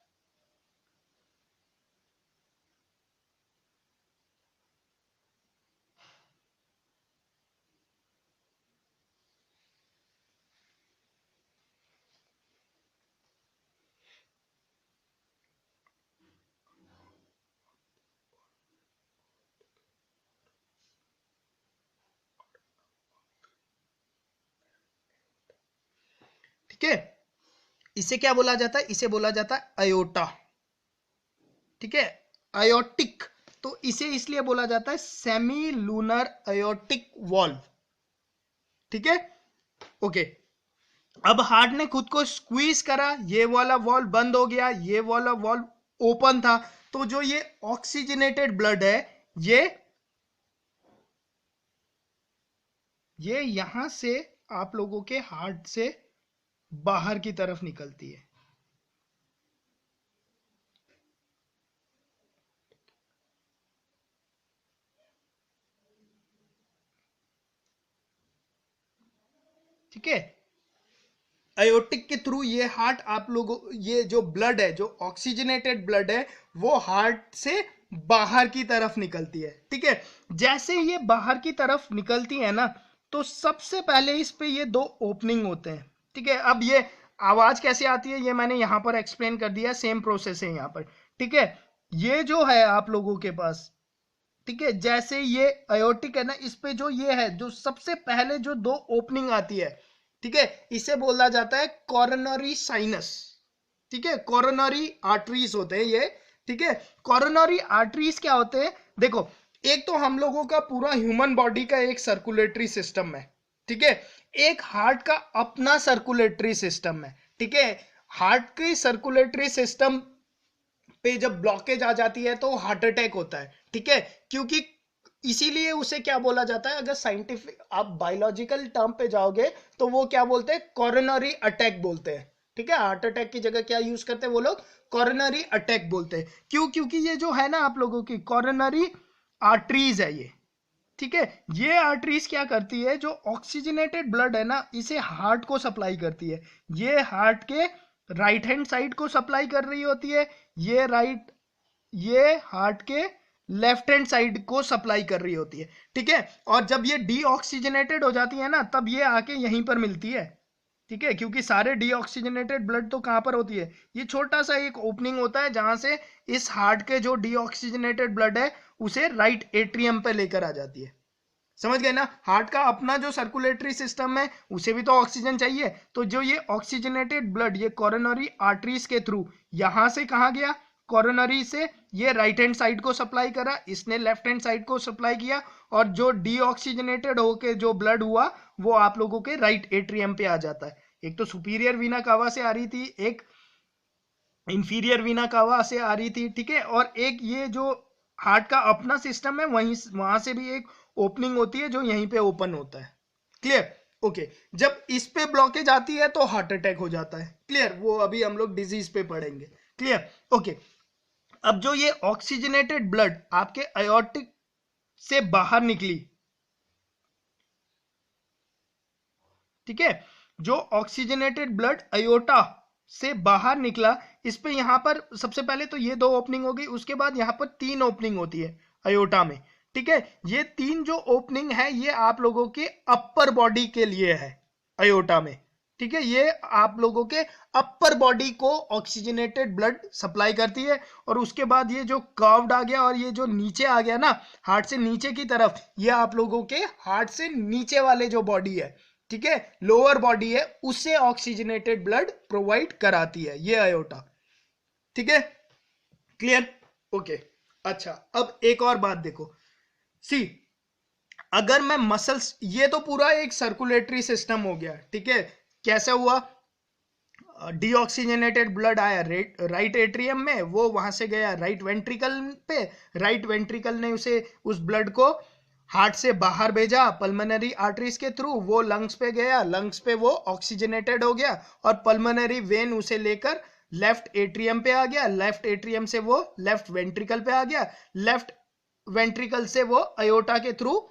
ठीक है। इसे क्या बोला जाता है, इसे बोला जाता है अयोटा, ठीक है, अयोटिक। तो इसे इसलिए बोला जाता है सेमी लूनर अयोटिक वॉल्व, ठीक है। ओके, अब हार्ट ने खुद को स्क्वीज करा, ये वाला वॉल्व बंद हो गया, ये वाला वॉल्व ओपन था, तो जो ये ऑक्सीजनेटेड ब्लड है ये यहां से आप लोगों के हार्ट से बाहर की तरफ निकलती है, ठीक है। अयोटिक के थ्रू ये हार्ट आप लोगों, ये जो ब्लड है, जो ऑक्सीजनेटेड ब्लड है, वो हार्ट से बाहर की तरफ निकलती है, ठीक है। जैसे ये बाहर की तरफ निकलती है ना, तो सबसे पहले इस पे ये दो ओपनिंग होते हैं, ठीक है। अब ये आवाज कैसे आती है ये मैंने यहां पर एक्सप्लेन कर दिया, सेम प्रोसेस है यहां पर, ठीक है। ये जो है आप लोगों के पास, ठीक है, जैसे ये अयोटिक है ना, इस पे जो ये है, जो सबसे पहले जो दो ओपनिंग आती है, ठीक है, इसे बोला जाता है कोरोनरी साइनस, ठीक है। कोरोनरी आर्टरीज होते हैं ये, ठीक है। कोरोनरी आर्टरीज क्या होते हैं, देखो, एक तो हम लोगों का पूरा ह्यूमन बॉडी का एक सर्कुलेटरी सिस्टम है, ठीक है। एक हार्ट का अपना सर्कुलेटरी सिस्टम है, ठीक है। हार्ट की सर्कुलेटरी सिस्टम पे जब ब्लॉकेज आ जाती है तो हार्ट अटैक होता है, ठीक है। क्योंकि इसीलिए उसे क्या बोला जाता है, अगर साइंटिफिक आप बायोलॉजिकल टर्म पे जाओगे तो वो क्या बोलते हैं, कोरोनरी अटैक बोलते हैं, ठीक है। हार्ट अटैक की जगह क्या यूज करते हैं वो लोग, कोरोनरी अटैक बोलते हैं। क्यों, क्योंकि ये जो है ना आप लोगों की कोरोनरी आर्टरीज है ये, ठीक है। ये आर्टरीज क्या करती है, जो ऑक्सीजनेटेड ब्लड है ना इसे हार्ट को सप्लाई करती है, ये हार्ट के राइट हैंड साइड को सप्लाई कर रही होती है, ये हार्ट के लेफ्ट हैंड साइड को सप्लाई कर रही होती है, ठीक है। और जब ये डीऑक्सीजनेटेड हो जाती है ना, तब ये आके यहीं पर मिलती है, ठीक है। क्योंकि सारे डीऑक्सीजनेटेड ब्लड तो कहां पर होती है, ये छोटा सा एक ओपनिंग होता है जहां से इस हार्ट के जो डीऑक्सीजनेटेड ब्लड है उसे राइट एट्रियम पे लेकर आ जाती है। समझ गए ना, हार्ट का अपना जो सर्कुलेटरी सिस्टम है उसे भी तो ऑक्सीजन चाहिए, तो जो ये ऑक्सीजनेटेड ब्लड ये कोरोनरी आर्टरीज के थ्रू यहां से कहा गया, कोरोनरी से ये राइट हैंड साइड को सप्लाई करा, इसने लेफ्ट हैंड साइड को सप्लाई किया, और जो डीऑक्सीजनेटेड होके जो ब्लड हुआ वो आप लोगों के राइट एट्रियम पे आ जाता है। एक तो सुपीरियर वीना कावा से आ रही थी, एक इंफीरियर वीना कावा से आ रही थी, ठीक है। और एक ये जो हार्ट का अपना सिस्टम है वहीं वहां से भी एक ओपनिंग होती है जो यहीं पे ओपन होता है, क्लियर। ओके, जब इस पे ब्लॉकेज आती है तो हार्ट अटैक हो जाता है, क्लियर। वो अभी हम लोग डिजीज पे पढ़ेंगे, क्लियर। ओके, अब जो ये ऑक्सीजनेटेड ब्लड आपके अयोटिक से बाहर निकली, ठीक है, जो ऑक्सीजनेटेड ब्लड अयोटा से बाहर निकला, इस पे यहाँ पर सबसे पहले तो ये दो ओपनिंग हो गई, उसके बाद यहाँ पर तीन ओपनिंग होती है अयोटा में। ठीक है, ये तीन जो ओपनिंग है ये आप लोगों के अपर बॉडी के लिए है अयोटा में। ठीक है, ये आप लोगों के अपर बॉडी को ऑक्सीजनेटेड ब्लड सप्लाई करती है। और उसके बाद ये जो कर्व्ड आ गया और ये जो नीचे आ गया ना हार्ट से नीचे की तरफ, ये आप लोगों के हार्ट से नीचे वाले जो बॉडी है, ठीक है, लोअर बॉडी है, उसे ऑक्सीजनेटेड ब्लड प्रोवाइड कराती है ये अयोटा। ठीक है, क्लियर? ओके। अच्छा, अब एक और बात देखो, सी अगर मैं मसल्स, ये तो पूरा एक सर्कुलेटरी सिस्टम हो गया, ठीक है, कैसे हुआ? डीऑक्सीजनेटेड ब्लड आया राइट एट्रियम में, वो वहां से गया राइट वेंट्रिकल पे, राइट वेंट्रिकल ने उसे उस ब्लड को हार्ट से बाहर भेजा पल्मोनरी आर्टरीज के थ्रू, वो लंग्स पे गया, लंग्स पे वो ऑक्सीजनेटेड हो गया और पल्मोनरी वेन उसे लेकर लेफ्ट एट्रियम पे आ गया, लेफ्ट एट्रियम से वो लेफ्ट वेंट्रिकल पे आ गया, लेफ्ट वेंट्रिकल से वो अयोटा के थ्रू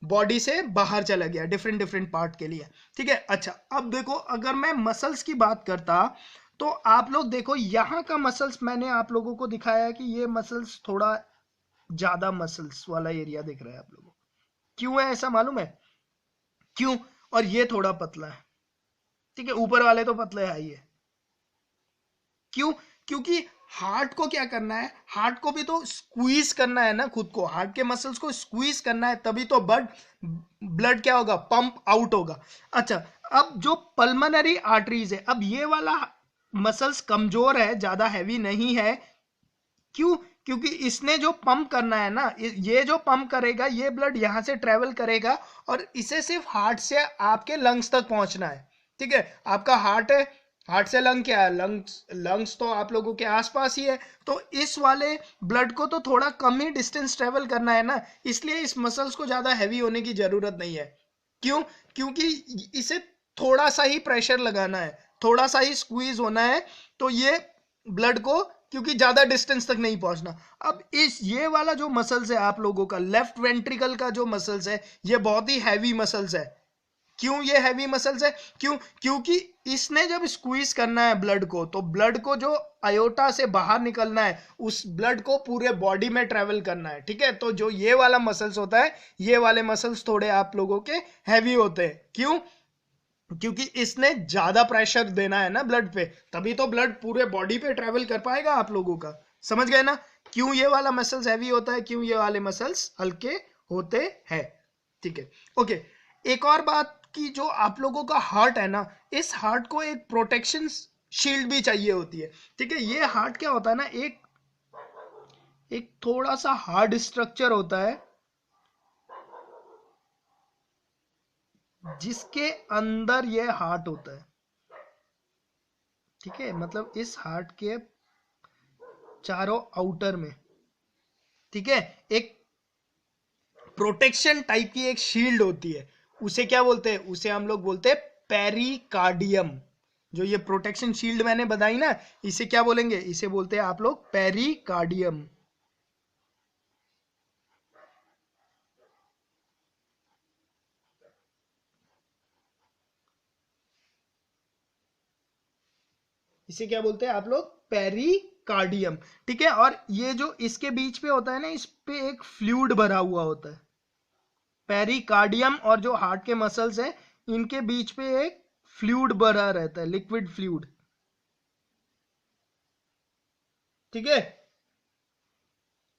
बॉडी से बाहर चला गया डिफरेंट डिफरेंट पार्ट के लिए। ठीक है, अच्छा अब देखो, अगर मैं मसल्स की बात करता तो आप लोग देखो यहाँ का मसल्स मैंने आप लोगों को दिखाया है कि ये मसल्स थोड़ा ज्यादा मसल्स वाला एरिया दिख रहा है आप लोगों को। क्यों है ऐसा मालूम है? क्यों? और ये थोड़ा पतला है, ठीक है, ऊपर वाले तो पतले है ही है। क्यों? क्योंकि हार्ट को क्या करना है, हार्ट को भी तो स्क्वीज करना है ना, खुद को, हार्ट के मसल्स को स्क्वीज करना है, तभी तो ब्लड क्या होगा, पंप आउट होगा। अच्छा, अब जो पल्मोनरी आर्टरीज है, अब ये वाला मसल्स कमजोर है, ज्यादा हैवी नहीं है। क्यों? क्योंकि इसने जो पंप करना है ना, ये जो पंप करेगा, ये ब्लड यहां से ट्रेवल करेगा और इसे सिर्फ हार्ट से आपके लंग्स तक पहुंचना है। ठीक है, आपका हार्ट है, हार्ट से लंग क्या है, लंग्स, लंग्स तो आप लोगों के आसपास ही है, तो इस वाले ब्लड को तो थोड़ा कम ही डिस्टेंस ट्रेवल करना है ना, इसलिए इस मसल्स को ज्यादा हैवी होने की जरूरत नहीं है। क्यों? क्योंकि इसे थोड़ा सा ही प्रेशर लगाना है, थोड़ा सा ही स्क्वीज होना है, तो ये ब्लड को, क्योंकि ज्यादा डिस्टेंस तक नहीं पहुंचना। अब इस ये वाला जो मसल्स है आप लोगों का लेफ्ट वेंट्रिकल का जो मसल्स है, ये बहुत ही हैवी मसल्स है। क्यों ये हैवी मसल्स है? क्यों? क्योंकि इसने जब स्क्वीज करना है ब्लड को, तो ब्लड को जो अयोटा से बाहर निकलना है, उस ब्लड को पूरे बॉडी में ट्रेवल करना है। ठीक है, तो जो ये वाला मसल्स होता है, ये वाले मसल्स थोड़े आप लोगों के हैवी होते हैं। क्यों? क्योंकि इसने ज्यादा प्रेशर देना है ना ब्लड पे, तभी तो ब्लड पूरे बॉडी पे ट्रेवल कर पाएगा आप लोगों का। समझ गए ना? क्यों ये वाला मसल्स हैवी होता है, क्यों ये वाले मसल्स हल्के होते हैं। ठीक है, ओके। एक और बात कि जो आप लोगों का हार्ट है ना, इस हार्ट को एक प्रोटेक्शन शील्ड भी चाहिए होती है। ठीक है, ये हार्ट क्या होता है ना, एक एक थोड़ा सा हार्ड स्ट्रक्चर होता है जिसके अंदर ये हार्ट होता है। ठीक है, मतलब इस हार्ट के चारों आउटर में, ठीक है, एक प्रोटेक्शन टाइप की एक शील्ड होती है। उसे क्या बोलते हैं? उसे हम लोग बोलते हैं पेरिकार्डियम। जो ये प्रोटेक्शन शील्ड मैंने बताई ना, इसे क्या बोलेंगे? इसे बोलते हैं आप लोग पेरिकार्डियम। इसे क्या बोलते हैं आप लोग? पेरिकार्डियम। ठीक है, और ये जो इसके बीच पे होता है ना, इस पे एक फ्लूइड भरा हुआ होता है। पेरिकार्डियम और जो हार्ट के मसल्स हैं, इनके बीच पे एक फ्लूइड भरा रहता है, लिक्विड फ्लूइड। ठीक है,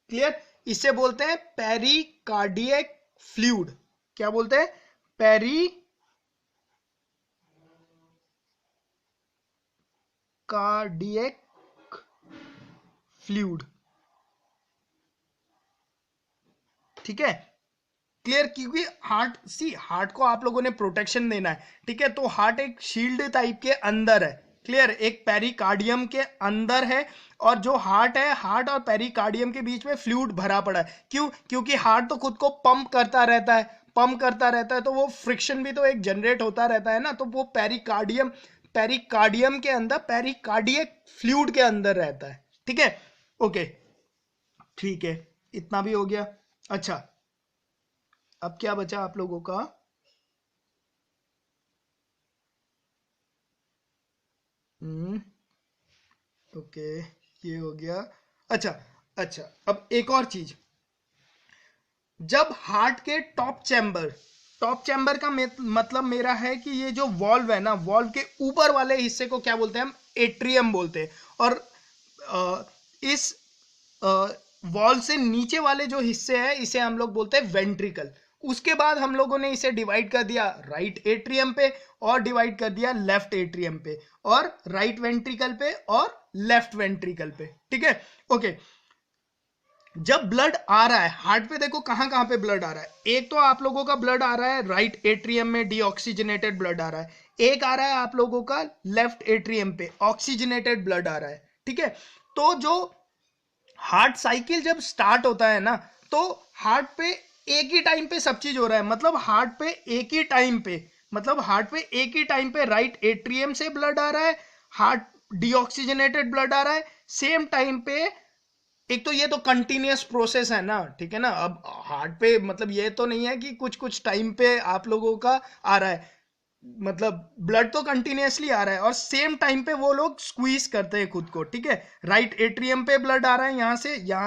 क्लियर? इसे बोलते हैं पेरिकार्डियक फ्लूइड। क्या बोलते हैं? Pericardiac fluid. ठीक है, क्लियर? क्योंकि हार्ट, सी हार्ट को आप लोगों ने प्रोटेक्शन देना है, ठीक है, तो हार्ट एक शील्ड टाइप के अंदर है। क्लियर? एक पेरिकार्डियम के अंदर है, और जो हार्ट है, हार्ट और पेरिकार्डियम के बीच में फ्लूइड भरा पड़ा है। क्यों? क्योंकि हार्ट तो खुद को पंप करता रहता है, पंप करता रहता है, तो वो फ्रिक्शन भी तो एक जनरेट होता रहता है ना, तो वो पेरिकार्डियम, पेरिकार्डियम के अंदर, पेरिकार्डियक फ्लूइड के अंदर रहता है। ठीक है, ओके, ठीक है, इतना भी हो गया। अच्छा, अब क्या बचा आप लोगों का? ओके, ये हो गया। अच्छा अच्छा, अब एक और चीज, जब हार्ट के टॉप चैम्बर का मतलब मेरा है कि ये जो वॉल्व है ना, वॉल्व के ऊपर वाले हिस्से को क्या बोलते हैं हम? एट्रियम बोलते हैं। और इस वॉल से नीचे वाले जो हिस्से हैं इसे हम लोग बोलते हैं वेंट्रिकल। उसके बाद हम लोगों ने इसे डिवाइड कर दिया राइट एट्रियम पे, और डिवाइड कर दिया लेफ्ट एट्रियम पे, और राइट वेंट्रिकल पे, और लेफ्ट वेंट्रिकल पे। ठीक है, ओके। जब ब्लड आ रहा है हार्ट पे, देखो कहां कहां पे ब्लड आ रहा है। एक तो आप लोगों का ब्लड आ रहा है राइट एट्रियम में, डीऑक्सीजनेटेड ब्लड आ रहा है। एक आ रहा है आप लोगों का लेफ्ट एट्रियम पे, ऑक्सीजनेटेड ब्लड आ रहा है। ठीक है, तो जो हार्ट साइकिल जब स्टार्ट होता है ना, तो हार्ट पे एक ही टाइम पे सब चीज हो रहा है। मतलब हार्ट पे एक ही टाइम पे, राइट एट्रियम से ब्लड आ रहा है, हार्ट डीऑक्सीजनेटेड ब्लड आ रहा है सेम टाइम पे। एक तो ये तो कंटिन्यूअस प्रोसेस है ना, ठीक है ना। अब हार्ट पे मतलब ये तो नहीं है कि कुछ कुछ टाइम पे आप लोगों का आ रहा है, मतलब ब्लड तो कंटिन्यूअसली आ रहा है, और सेम टाइम पे वो लोग स्क्वीज करते हैं खुद को। ठीक है, राइट एट्रियम पे ब्लड आ रहा है, यहाँ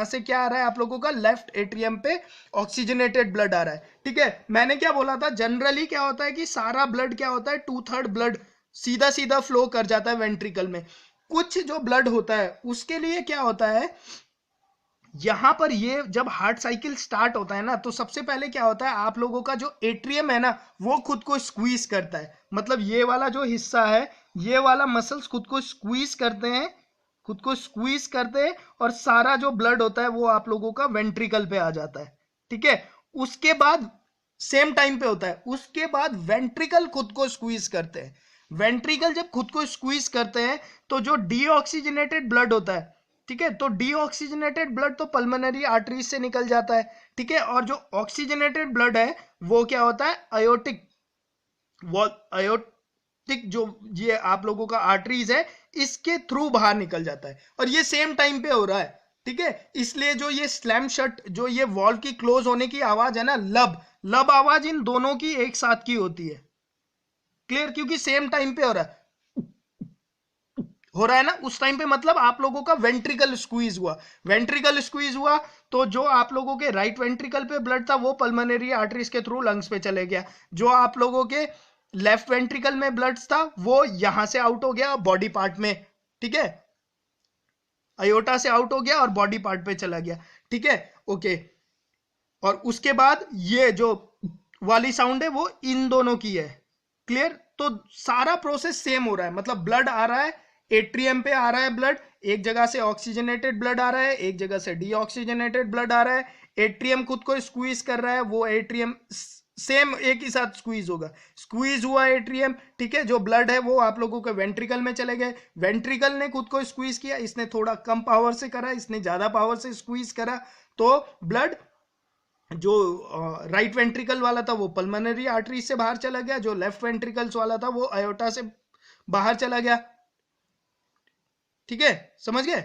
से क्या आ रहा है आप लोगों का? लेफ्ट एट्रियम पे ऑक्सीजनेटेड ब्लड आ रहा है। ठीक है, मैंने क्या बोला था, जनरली क्या होता है कि सारा ब्लड क्या होता है, 2/3 ब्लड सीधा सीधा फ्लो कर जाता है वेंट्रिकल में। कुछ जो ब्लड होता है उसके लिए क्या होता है, यहां पर ये जब हार्ट साइकिल स्टार्ट होता है ना, तो सबसे पहले क्या होता है, आप लोगों का जो एट्रियम है ना, वो खुद को स्क्वीज करता है। मतलब ये वाला जो हिस्सा है, ये वाला मसल्स खुद को स्क्वीज करते हैं, और सारा जो ब्लड होता है वो आप लोगों का वेंट्रिकल पे आ जाता है। ठीक है, उसके बाद सेम टाइम पे होता है, उसके बाद वेंट्रिकल खुद को स्क्वीज करते हैं। वेंट्रिकल जब खुद को स्क्वीज करते हैं, तो जो डीऑक्सीजनेटेड ब्लड होता है, ठीक है, तो डीऑक्सीजनेटेड ब्लड तो पल्मोनरी आर्टरीज से निकल जाता है। ठीक है, और जो ऑक्सीजनेटेड ब्लड है वो क्या होता है, आयोटिक जो ये आप लोगों का आर्टरीज है, इसके थ्रू बाहर निकल जाता है, और ये सेम टाइम पे हो रहा है। ठीक है, इसलिए जो ये स्लैम शट, जो ये वॉल्व की क्लोज होने की आवाज है ना, लब लब आवाज इन दोनों की एक साथ की होती है। क्लियर, क्योंकि सेम टाइम पे हो रहा है ना उस टाइम पे, मतलब आप लोगों का वेंट्रिकल स्क्वीज हुआ, तो जो आप लोगों के राइट वेंट्रिकल पे ब्लड था वो पल्मोनरी आर्टरीज के थ्रू लंग्स पे चले गया। जो आप लोगों के लेफ्ट वेंट्रिकल में ब्लड था वो यहां से आउट हो गया बॉडी पार्ट में। ठीक है, अयोटा से आउट हो गया और बॉडी पार्ट पे चला गया। ठीक है, ओके। और उसके बाद ये जो वाली साउंड है वो इन दोनों की है। क्लियर, तो सारा प्रोसेस सेम हो रहा है। मतलब ब्लड आ रहा है, एट्रियम पे आ रहा है ब्लड, एक जगह से ऑक्सीजनेटेड ब्लड आ रहा है, एक जगह से डीऑक्सीजनेटेड ब्लड आ रहा है। एट्रियम खुद को स्क्वीज कर रहा है, वो एट्रियम सेम एक ही साथ स्क्वीज होगा, स्क्वीज हुआ एट्रियम। ठीक है, जो ब्लड है वो आप लोगों के वेंट्रिकल में चले गए, वेंट्रिकल ने खुद को स्क्वीज किया, इसने थोड़ा कम पावर से करा, इसने ज्यादा पावर से स्क्वीज करा, तो ब्लड जो राइट वेंट्रिकल वाला था वो पल्मोनरी आर्टरी से बाहर चला गया, जो लेफ्ट वेंट्रिकल्स वाला था वो अयोटा से बाहर चला गया। ठीक है, समझ गए?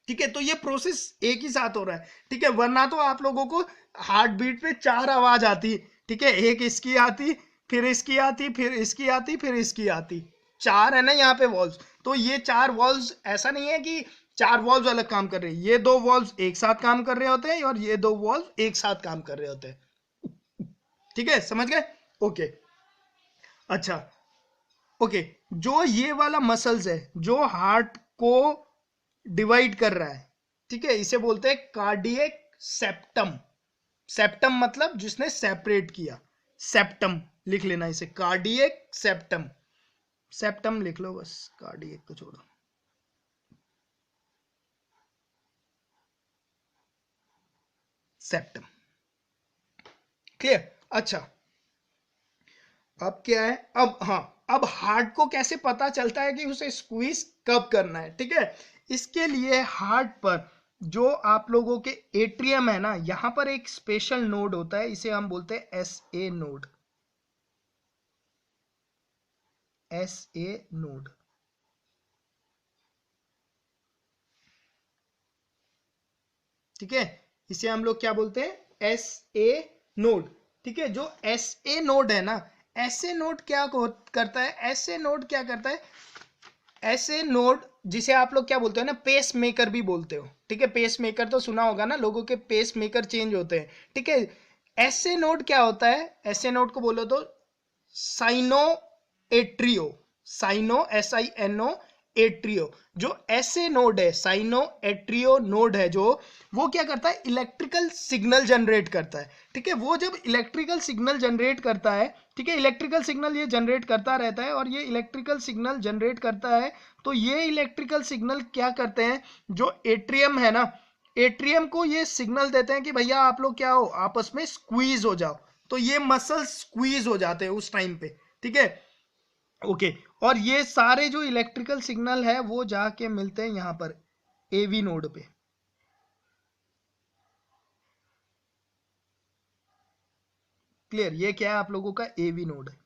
ठीक है, तो ये प्रोसेस एक ही साथ हो रहा है। ठीक है, वरना तो आप लोगों को हार्ट बीट पे 4 आवाज आती। ठीक है, एक इसकी आती, फिर इसकी आती, फिर इसकी आती, फिर इसकी आती। 4 है ना यहाँ पे वॉल्व्स, तो ये 4 वॉल्व्स ऐसा नहीं है कि 4 वॉल्व्स अलग काम कर रहे हैं, ये 2 वॉल्व्स एक साथ काम कर रहे होते हैं, और ये 2 वॉल्व एक साथ काम कर रहे होते हैं। ठीक है, समझ गए? ओके, अच्छा, ओके। जो ये वाला मसल्स है जो हार्ट को डिवाइड कर रहा है, ठीक है, इसे बोलते हैं कार्डियक सेप्टम। सेप्टम मतलब जिसने सेपरेट किया, सेप्टम लिख लेना इसे, कार्डियक सेप्टम। सेप्टम लिख लो बस, कार्डियक को छोड़ो। Septum, clear? अच्छा, अब क्या है, अब हाँ, अब हार्ट को कैसे पता चलता है कि उसे स्क्वीज कब करना है? ठीक है, इसके लिए हार्ट पर जो आप लोगों के एट्रियम है ना, यहां पर एक स्पेशल नोड होता है, इसे हम बोलते हैं SA नोड। SA नोड, ठीक है, इसे हम लोग क्या बोलते हैं? SA node. ठीक है, जो SA नोड है ना, SA नोड क्या करता है? SA नोड क्या करता है, ऐसे नोड जिसे आप लोग क्या बोलते हो ना, पेस मेकर भी बोलते हो, ठीक है। पेस मेकर तो सुना होगा ना, लोगों के पेस मेकर चेंज होते हैं, ठीक है। ऐसे नोड क्या होता है, ऐसे नोड को बोलो तो sino atrial, sino SINO atrial. जो ऐसे नोड है, साइनो एट्रियो नोड है जो, वो क्या करता है, इलेक्ट्रिकल सिग्नल जनरेट करता है, ठीक है। वो जब इलेक्ट्रिकल सिग्नल जनरेट करता है, ठीक है, इलेक्ट्रिकल सिग्नल ये जनरेट करता रहता है, और ये इलेक्ट्रिकल सिग्नल जनरेट करता है, तो ये इलेक्ट्रिकल सिग्नल क्या करते हैं, जो एट्रियम है ना, एट्रियम को ये सिग्नल देते हैं कि भैया आप लोग क्या हो, आपस में स्क्वीज हो जाओ। तो ये मसल स्क्वीज हो जाते हैं उस टाइम पे, ठीक है। ओके, और ये सारे जो इलेक्ट्रिकल सिग्नल है वो जाके मिलते हैं यहां पर एवी नोड पे। क्लियर, ये क्या है आप लोगों का एवी नोड है।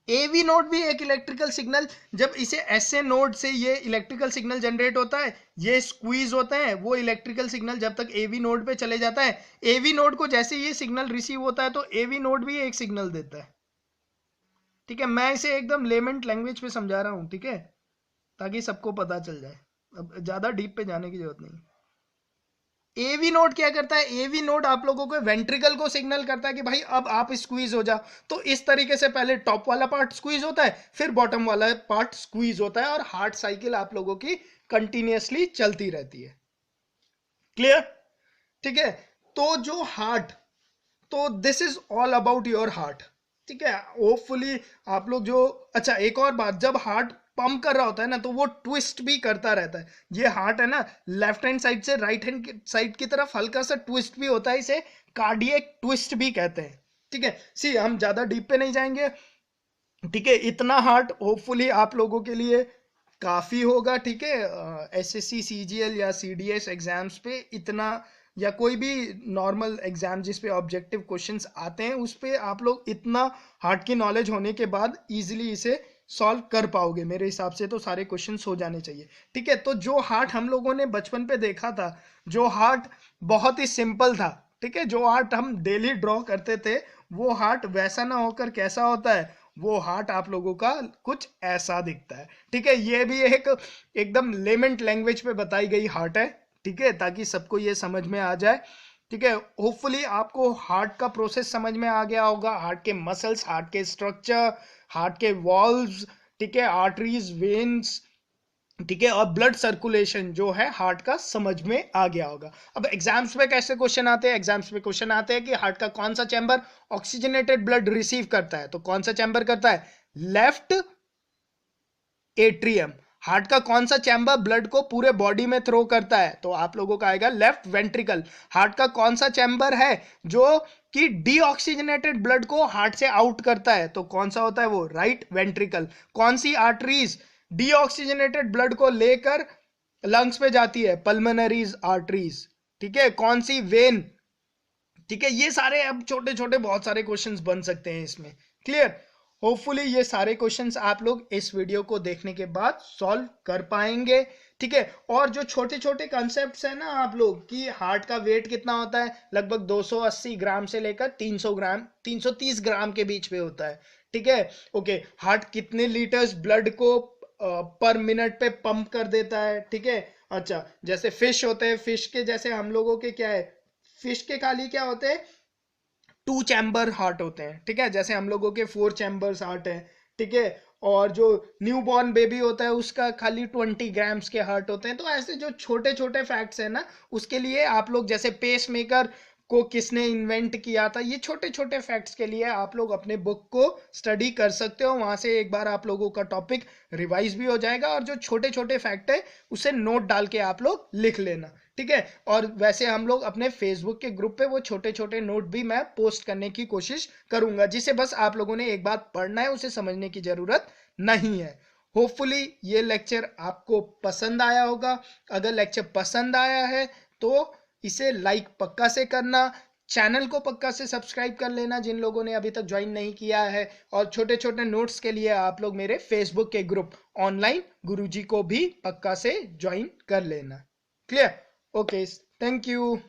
एवी नोड भी एक इलेक्ट्रिकल सिग्नल, जब इसे ऐसे नोड से ये इलेक्ट्रिकल सिग्नल जनरेट होता है, ये स्क्वीज होते हैं, वो इलेक्ट्रिकल सिग्नल जब तक एवी नोड पे चले जाता है, एवी नोड को जैसे ये सिग्नल रिसीव होता है तो एवी नोड भी एक सिग्नल देता है, ठीक है। मैं इसे एकदम लेमेंट लैंग्वेज पे समझा रहा हूं, ठीक है, ताकि सबको पता चल जाए, अब ज्यादा डीप पे जाने की जरूरत नहीं। एवी नोड क्या करता है, एवी नोड आप लोगों को वेंट्रिकल को सिग्नल करता है कि भाई अब आप स्क्वीज हो जाओ। तो इस तरीके से पहले टॉप वाला पार्ट स्क्वीज होता है, फिर बॉटम वाला पार्ट स्क्वीज होता है, और हार्ट साइकिल आप लोगों की कंटिन्यूअसली चलती रहती है। क्लियर, ठीक है। तो जो हार्ट, तो this is all about your heart, ठीक है। होपफुली आप लोग जो, अच्छा एक और बात, जब हार्ट पंप कर रहा होता है ना, तो वो ट्विस्ट भी करता रहता है। ये हार्ट है ना, लेफ्ट हैंड साइड से राइट हैंड साइड की तरफ हल्का सा ट्विस्ट भी होता है, इसे कार्डियक ट्विस्ट भी कहते हैं, ठीक है। सी हम ज्यादा डीप पे नहीं जाएंगे, ठीक है। इतना हार्ट होपफुली आप लोगों के लिए काफी होगा, ठीक है। SSC CGL या CDS एग्जाम्स पे इतना, या कोई भी नॉर्मल एग्जाम जिस पे ऑब्जेक्टिव क्वेश्चंस आते हैं, उस पे आप लोग इतना हार्ट की नॉलेज होने के बाद इजीली इसे सॉल्व कर पाओगे। मेरे हिसाब से तो सारे क्वेश्चंस हो जाने चाहिए, ठीक है। तो जो हार्ट हम लोगों ने बचपन पे देखा था, जो हार्ट बहुत ही सिंपल था, ठीक है, जो हार्ट हम डेली ड्रॉ करते थे, वो हार्ट वैसा ना होकर कैसा होता है, वो हार्ट आप लोगों का कुछ ऐसा दिखता है, ठीक है। ये भी एक एकदम लेमेंट लैंग्वेज पे बताई गई हार्ट है, ठीक है, ताकि सबको ये समझ में आ जाए, ठीक है। होपफुली आपको हार्ट का प्रोसेस समझ में आ गया होगा, हार्ट के मसल्स, हार्ट के स्ट्रक्चर, हार्ट के वॉल्व्स, ठीक है, आर्टरीज, वेन्स, ठीक है, और ब्लड सर्कुलेशन जो है हार्ट का समझ में आ गया होगा। अब एग्जाम्स में कैसे क्वेश्चन आते हैं, एग्जाम्स में क्वेश्चन आते हैं कि हार्ट का कौन सा चैम्बर ऑक्सीजनेटेड ब्लड रिसीव करता है, तो कौन सा चैम्बर करता है, लेफ्ट एट्रियम। हार्ट का कौन सा चैम्बर ब्लड को पूरे बॉडी में थ्रो करता है, तो आप लोगों का आएगा लेफ्ट वेंट्रिकल। हार्ट का कौन सा चैम्बर है जो कि डीऑक्सीजनेटेड ब्लड को हार्ट से आउट करता है, तो कौन सा होता है वो, राइट वेंट्रिकल। कौन सी आर्टरीज डीऑक्सीजनेटेड ब्लड को लेकर लंग्स पे जाती है, पल्मोनरीज आर्टरीज, ठीक है। कौन सी वेन, ठीक है। ये सारे अब छोटे छोटे बहुत सारे क्वेश्चंस बन सकते हैं इसमें, क्लियर। होपफुली ये सारे क्वेश्चंस आप लोग इस वीडियो को देखने के बाद सॉल्व कर पाएंगे, ठीक है। और जो छोटे छोटे कॉन्सेप्ट्स है ना, आप लोग कि हार्ट का वेट कितना होता है, लगभग 280 ग्राम से लेकर 300 ग्राम, 330 ग्राम के बीच में होता है, ठीक है। ओके, हार्ट कितने लीटर्स ब्लड को पर मिनट पे पंप कर देता है, ठीक है। अच्छा, जैसे फिश होते हैं, फिश के जैसे हम लोगों के क्या है, फिश के खाली क्या होते हैं, 2 चैम्बर हार्ट होते हैं, ठीक है, जैसे हम लोगों के 4 चैम्बर्स हार्ट हैं, ठीक है। और जो न्यू बॉर्न बेबी होता है उसका खाली 20 ग्राम्स के हार्ट होते हैं। तो ऐसे जो छोटे छोटे फैक्ट्स हैं ना, उसके लिए आप लोग, जैसे पेस मेकर को किसने इन्वेंट किया था, ये छोटे छोटे फैक्ट्स के लिए आप लोग अपने बुक को स्टडी कर सकते हो, वहां से एक बार आप लोगों का टॉपिक रिवाइज भी हो जाएगा, और जो छोटे छोटे फैक्ट है उसे नोट डाल के आप लोग लिख लेना, ठीक है। और वैसे हम लोग अपने फेसबुक के ग्रुप पे वो छोटे छोटे नोट भी मैं पोस्ट करने की कोशिश करूंगा, जिसे बस आप लोगों ने एक बात पढ़ना है, उसे समझने की जरूरत नहीं है। होपफुली ये लेक्चर आपको पसंद आया होगा। अगर लेक्चर पसंद आया है तो इसे लाइक पक्का से करना, चैनल को पक्का से सब्सक्राइब कर लेना जिन लोगों ने अभी तक ज्वाइन नहीं किया है, और छोटे छोटे नोट्स के लिए आप लोग मेरे फेसबुक के ग्रुप ऑनलाइन गुरुजी को भी पक्का से ज्वाइन कर लेना। Clear, okay, thank you.